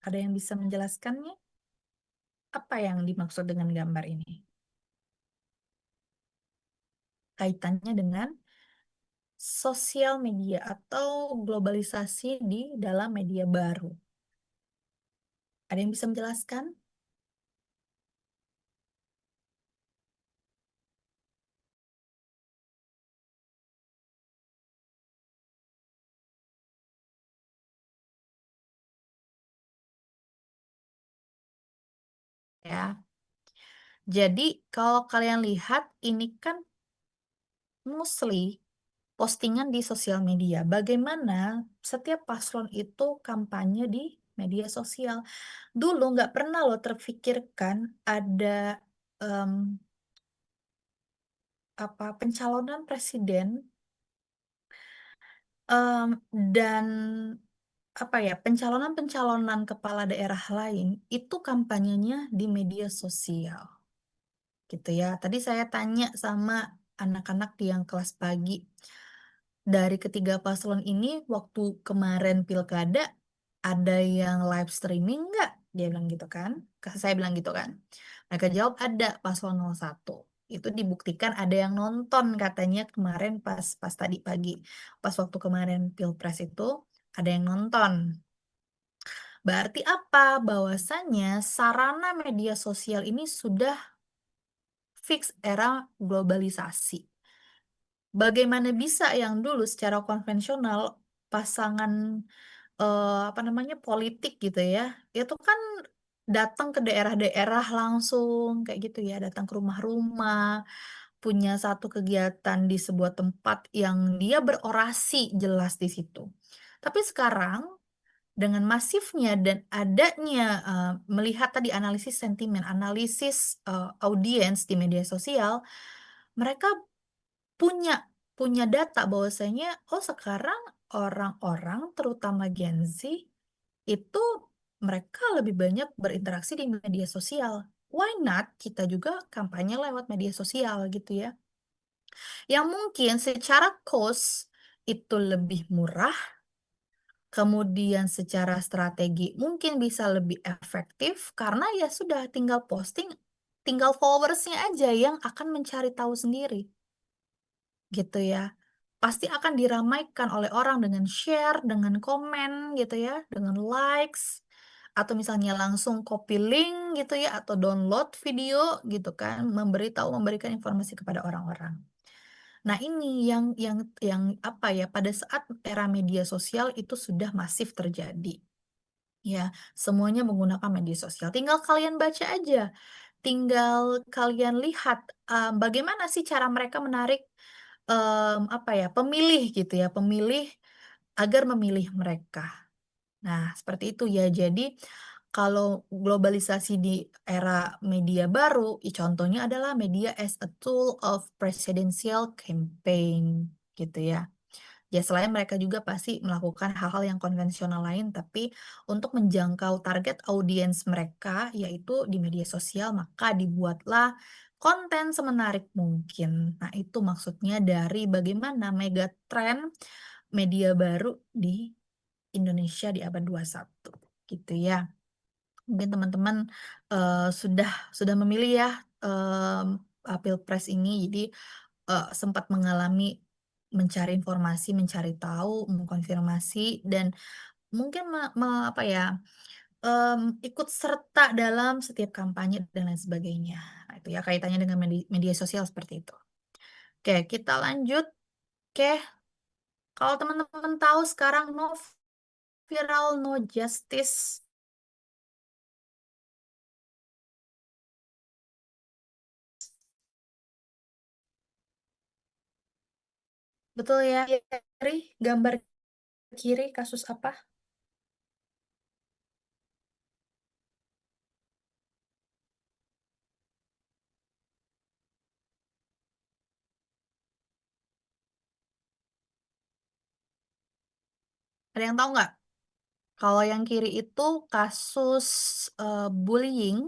Ada yang bisa menjelaskannya? Apa yang dimaksud dengan gambar ini? Kaitannya dengan sosial media atau globalisasi di dalam media baru. Ada yang bisa menjelaskan? Ya. Jadi kalau kalian lihat ini kan mostly postingan di sosial media. Bagaimana setiap paslon itu kampanye di media sosial. Dulu nggak pernah loh terfikirkan ada em, apa pencalonan presiden em, dan apa ya pencalonan kepala daerah lain itu kampanyenya di media sosial gitu ya. Tadi saya tanya sama anak-anak di yang kelas pagi dari ketiga paslon ini waktu kemarin pilkada ada yang live streaming nggak? Dia bilang gitu kan. Saya bilang gitu kan. Mereka jawab ada paslon 01. Itu dibuktikan ada yang nonton katanya kemarin pas tadi pagi, pas waktu kemarin Pilpres itu ada yang nonton. Berarti apa? Bahwasannya sarana media sosial ini sudah fix era globalisasi. Bagaimana bisa yang dulu secara konvensional pasangan apa namanya politik gitu ya, itu kan datang ke daerah-daerah langsung kayak gitu ya, datang ke rumah-rumah, punya satu kegiatan di sebuah tempat yang dia berorasi jelas di situ. Tapi sekarang dengan masifnya dan adanya melihat tadi analisis sentimen, analisis audiens di media sosial, mereka punya punya data bahwasanya oh sekarang orang-orang terutama Gen Z itu mereka lebih banyak berinteraksi di media sosial. Why not kita juga kampanye lewat media sosial gitu ya. Yang mungkin secara cost itu lebih murah, kemudian secara strategi mungkin bisa lebih efektif karena ya sudah tinggal posting, tinggal followersnya aja yang akan mencari tahu sendiri gitu ya. Pasti akan diramaikan oleh orang dengan share, dengan komen gitu ya, dengan likes, atau misalnya langsung copy link gitu ya, atau download video gitu kan, memberikan informasi kepada orang-orang. Nah, ini yang apa ya, pada saat era media sosial itu sudah masif terjadi. Ya, semuanya menggunakan media sosial. Tinggal kalian baca aja, tinggal kalian lihat bagaimana sih cara mereka menarik apa ya, pemilih gitu ya, pemilih agar memilih mereka. Nah, seperti itu ya. Jadi, kalau globalisasi di era media baru, contohnya adalah media as a tool of presidential campaign gitu ya. Ya, selain mereka juga pasti melakukan hal-hal yang konvensional lain, tapi untuk menjangkau target audiens mereka, yaitu di media sosial, maka dibuatlah konten semenarik mungkin. Nah, itu maksudnya dari bagaimana mega trend media baru di Indonesia di abad 21, gitu ya. Mungkin teman-teman sudah memilih ya Pilpres ini, jadi sempat mengalami mencari informasi, mencari tahu, mengkonfirmasi, dan mungkin apa ya, ikut serta dalam setiap kampanye dan lain sebagainya. Nah, itu ya kaitannya dengan media sosial seperti itu. Oke, kita lanjut. Oke, kalau teman-teman tahu sekarang no viral, no justice. Betul ya, Ri? Gambar kiri kasus apa? Ada yang tahu nggak? Kalau yang kiri itu kasus bullying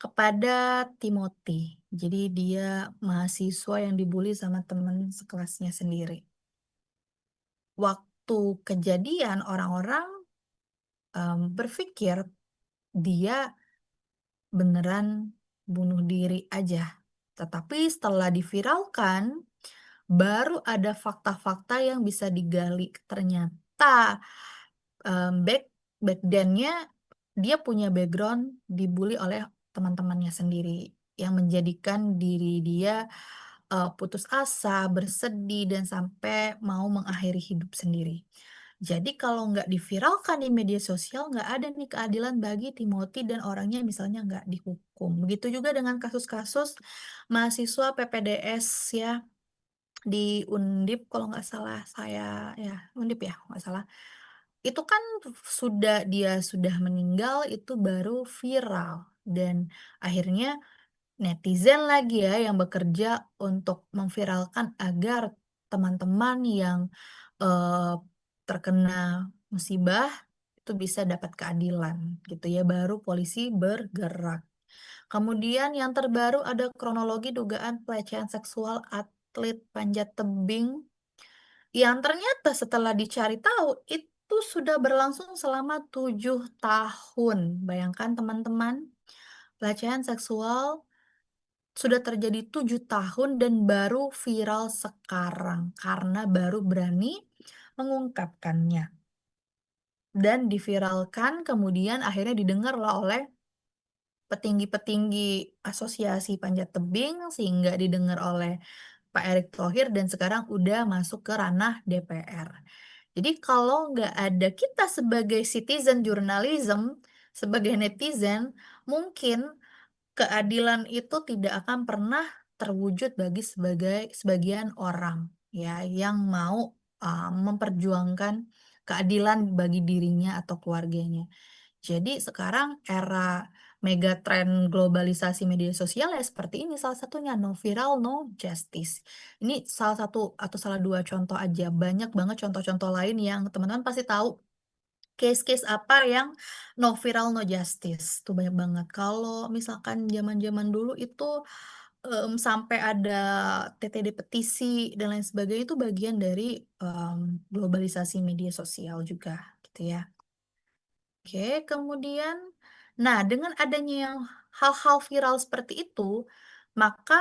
kepada Timothy. Jadi dia mahasiswa yang dibully sama teman sekelasnya sendiri. Waktu kejadian orang-orang berpikir dia beneran bunuh diri aja. Tetapi setelah diviralkan, baru ada fakta-fakta yang bisa digali. Ternyata back back then-nya dia punya background dibully oleh teman-temannya sendiri yang menjadikan diri dia putus asa, bersedih, dan sampai mau mengakhiri hidup sendiri. Jadi kalau nggak diviralkan di media sosial, nggak ada nih keadilan bagi Timothy dan orangnya misalnya nggak dihukum. Begitu juga dengan kasus-kasus mahasiswa PPDS ya di Undip kalau nggak salah saya ya Undip ya nggak salah itu kan dia sudah meninggal itu baru viral dan akhirnya netizen lagi ya yang bekerja untuk memviralkan agar teman-teman yang eh, terkena musibah itu bisa dapat keadilan gitu ya baru polisi bergerak. Kemudian yang terbaru ada kronologi dugaan pelecehan seksual atlet panjat tebing yang ternyata setelah dicari tahu itu sudah berlangsung selama 7 tahun. Bayangkan teman-teman, pelecehan seksual sudah terjadi 7 tahun dan baru viral sekarang karena baru berani mengungkapkannya. Dan diviralkan kemudian akhirnya didengar lah oleh petinggi-petinggi Asosiasi Panjat Tebing sehingga didengar oleh Pak Erick Thohir dan sekarang udah masuk ke ranah DPR. Jadi kalau nggak ada kita sebagai citizen journalism, sebagai netizen, mungkin keadilan itu tidak akan pernah terwujud bagi sebagian orang ya yang mau memperjuangkan keadilan bagi dirinya atau keluarganya. Jadi sekarang era megatrend globalisasi media sosial ya seperti ini salah satunya no viral no justice. Ini salah satu atau salah dua contoh aja. Banyak banget contoh-contoh lain yang teman-teman pasti tahu case-case apa yang no viral no justice. Tuh banyak banget. Kalau misalkan zaman-zaman dulu itu sampai ada TTD petisi dan lain sebagainya itu bagian dari globalisasi media sosial juga gitu ya. Oke, kemudian, nah dengan adanya yang hal-hal viral seperti itu, maka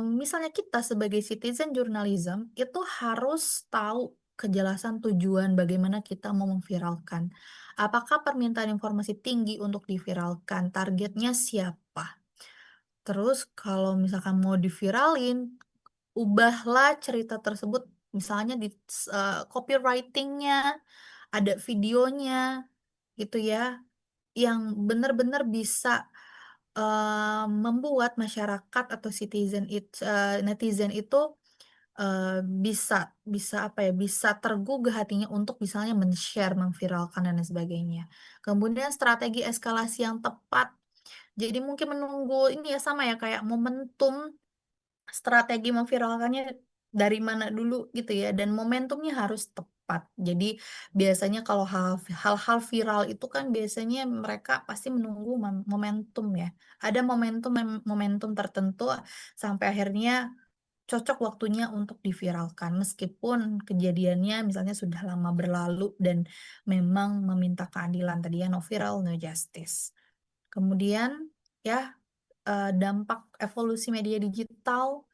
misalnya kita sebagai citizen journalism itu harus tahu kejelasan tujuan bagaimana kita mau memviralkan. Apakah permintaan informasi tinggi untuk diviralkan, targetnya siapa? Terus kalau misalkan mau diviralin, ubahlah cerita tersebut misalnya di copywriting-nya, ada videonya gitu ya, yang benar-benar bisa membuat masyarakat atau netizen itu bisa bisa apa ya, bisa tergugah hatinya untuk misalnya men-share, memviralkan dan lain sebagainya. Kemudian strategi eskalasi yang tepat. Jadi mungkin menunggu ini ya sama ya kayak momentum strategi memviralkannya dari mana dulu gitu ya dan momentumnya harus tepat. Jadi biasanya kalau hal-hal viral itu kan biasanya mereka pasti menunggu momentum ya. Ada momentum tertentu sampai akhirnya cocok waktunya untuk diviralkan meskipun kejadiannya misalnya sudah lama berlalu dan memang meminta keadilan tadi ya no viral no justice. Kemudian ya dampak evolusi media digital.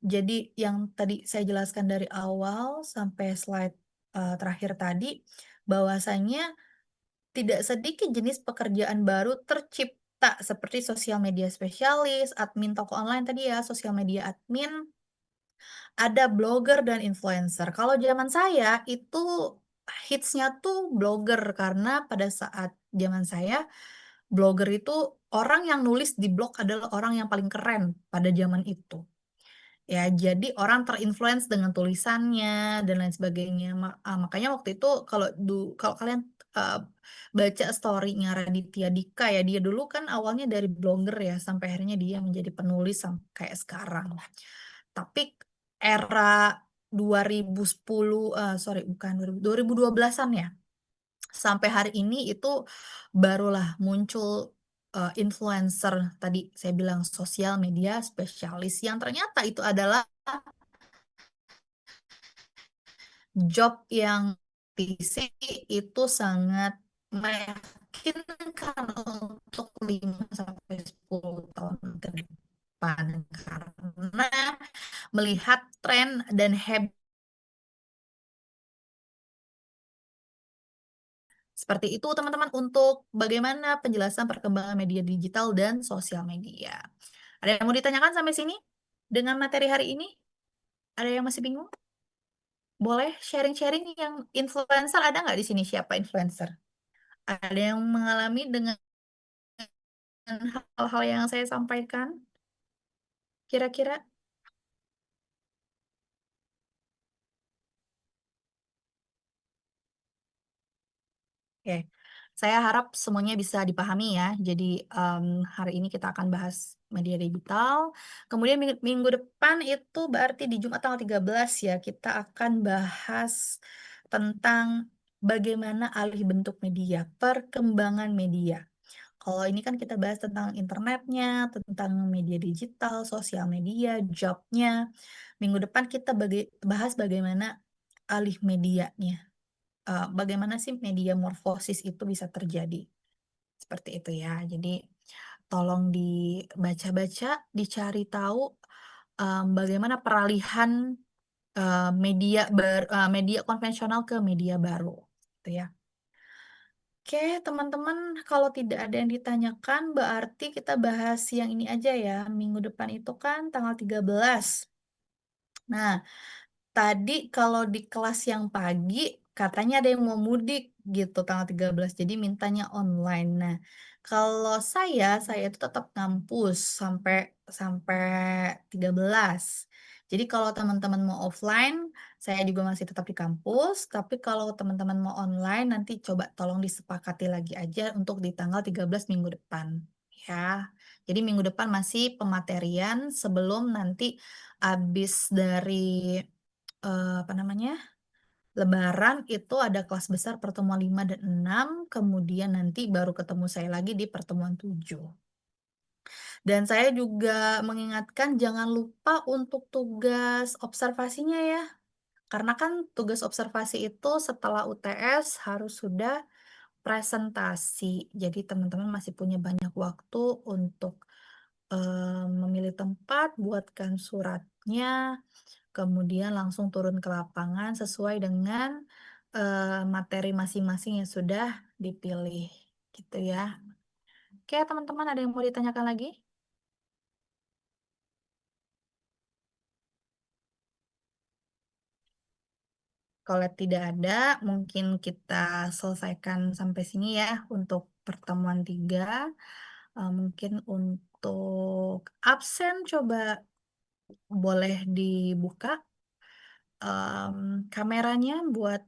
Jadi yang tadi saya jelaskan dari awal sampai slide terakhir tadi, bahwasanya tidak sedikit jenis pekerjaan baru tercipta seperti sosial media spesialis, admin toko online tadi ya, sosial media admin, ada blogger dan influencer. Kalau zaman saya itu hitsnya tuh blogger karena pada saat zaman saya blogger itu orang yang nulis di blog adalah orang yang paling keren pada zaman itu. Ya, jadi orang terinfluence dengan tulisannya dan lain sebagainya. Makanya waktu itu kalau kalian baca story-nya Raditya Dika ya, dia dulu kan awalnya dari blogger ya, sampai akhirnya dia menjadi penulis sampai kayak sekarang. Tapi era 2010, sorry bukan 2012-an ya, sampai hari ini itu barulah muncul influencer tadi saya bilang sosial media spesialis yang ternyata itu adalah job yang PC itu sangat meyakinkan untuk 5 sampai 10 tahun ke depan karena melihat tren dan habit seperti itu teman-teman untuk bagaimana penjelasan perkembangan media digital dan sosial media. Ada yang mau ditanyakan sampai sini dengan materi hari ini? Ada yang masih bingung? Boleh sharing-sharing yang influencer ada nggak di sini? Siapa influencer? Ada yang mengalami dengan hal-hal yang saya sampaikan? Kira-kira? Oke, saya harap semuanya bisa dipahami ya. Jadi hari ini kita akan bahas media digital. Kemudian minggu depan itu berarti di Jumat tanggal 13 ya, kita akan bahas tentang bagaimana alih bentuk media, perkembangan media. Kalau ini kan kita bahas tentang internetnya, tentang media digital, sosial media, jobnya. Minggu depan kita bahas bagaimana alih medianya. Bagaimana sih media morfosis itu bisa terjadi. Seperti itu ya. Jadi tolong dibaca-baca, dicari tahu bagaimana peralihan media konvensional ke media baru, gitu ya. Oke, teman-teman, kalau tidak ada yang ditanyakan, berarti kita bahas yang ini aja ya. Minggu depan itu kan tanggal 13. Nah, tadi kalau di kelas yang pagi katanya ada yang mau mudik gitu tanggal 13. Jadi mintanya online. Nah, kalau saya itu tetap ngampus sampai sampai 13. Jadi kalau teman-teman mau offline, saya juga masih tetap di kampus, tapi kalau teman-teman mau online nanti coba tolong disepakati lagi aja untuk di tanggal 13 minggu depan. Ya. Jadi minggu depan masih pematerian sebelum nanti habis dari apa namanya? Lebaran itu ada kelas besar pertemuan 5 dan 6, kemudian nanti baru ketemu saya lagi di pertemuan 7. Dan saya juga mengingatkan jangan lupa untuk tugas observasinya ya. Karena kan tugas observasi itu setelah UTS harus sudah presentasi. Jadi teman-teman masih punya banyak waktu untuk memilih tempat, buatkan suratnya, kemudian langsung turun ke lapangan sesuai dengan materi masing-masing yang sudah dipilih, gitu ya. Oke, teman-teman, ada yang mau ditanyakan lagi? Kalau tidak ada, mungkin kita selesaikan sampai sini ya untuk pertemuan 3. Mungkin untuk absen coba boleh dibuka kameranya buat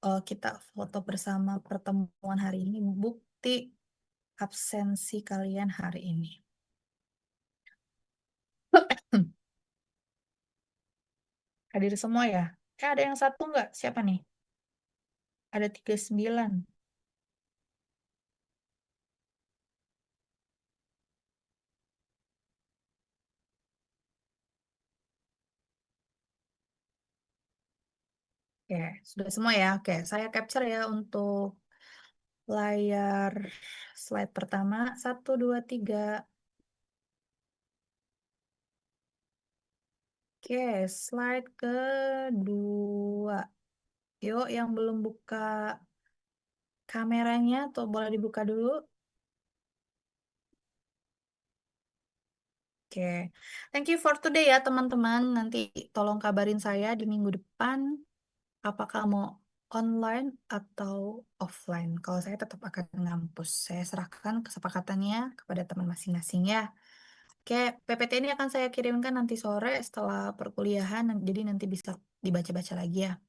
kita foto bersama pertemuan hari ini, bukti absensi kalian hari ini. Hadir semua ya? Ada yang satu nggak? Siapa nih? Ada 39. Oke, sudah semua ya. Oke, saya capture ya untuk layar slide pertama. 1, 2, 3. Oke, slide kedua. Yuk, yang belum buka kameranya, tuh boleh dibuka dulu. Oke, thank you for today ya teman-teman. Nanti tolong kabarin saya di minggu depan apakah mau online atau offline. Kalau saya tetap akan ngampus. Saya serahkan kesepakatannya kepada teman masing-masing ya. Oke, PPT ini akan saya kirimkan nanti sore setelah perkuliahan, jadi nanti bisa dibaca-baca lagi ya.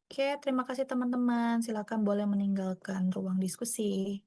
Oke, terima kasih teman-teman. Silakan boleh meninggalkan ruang diskusi.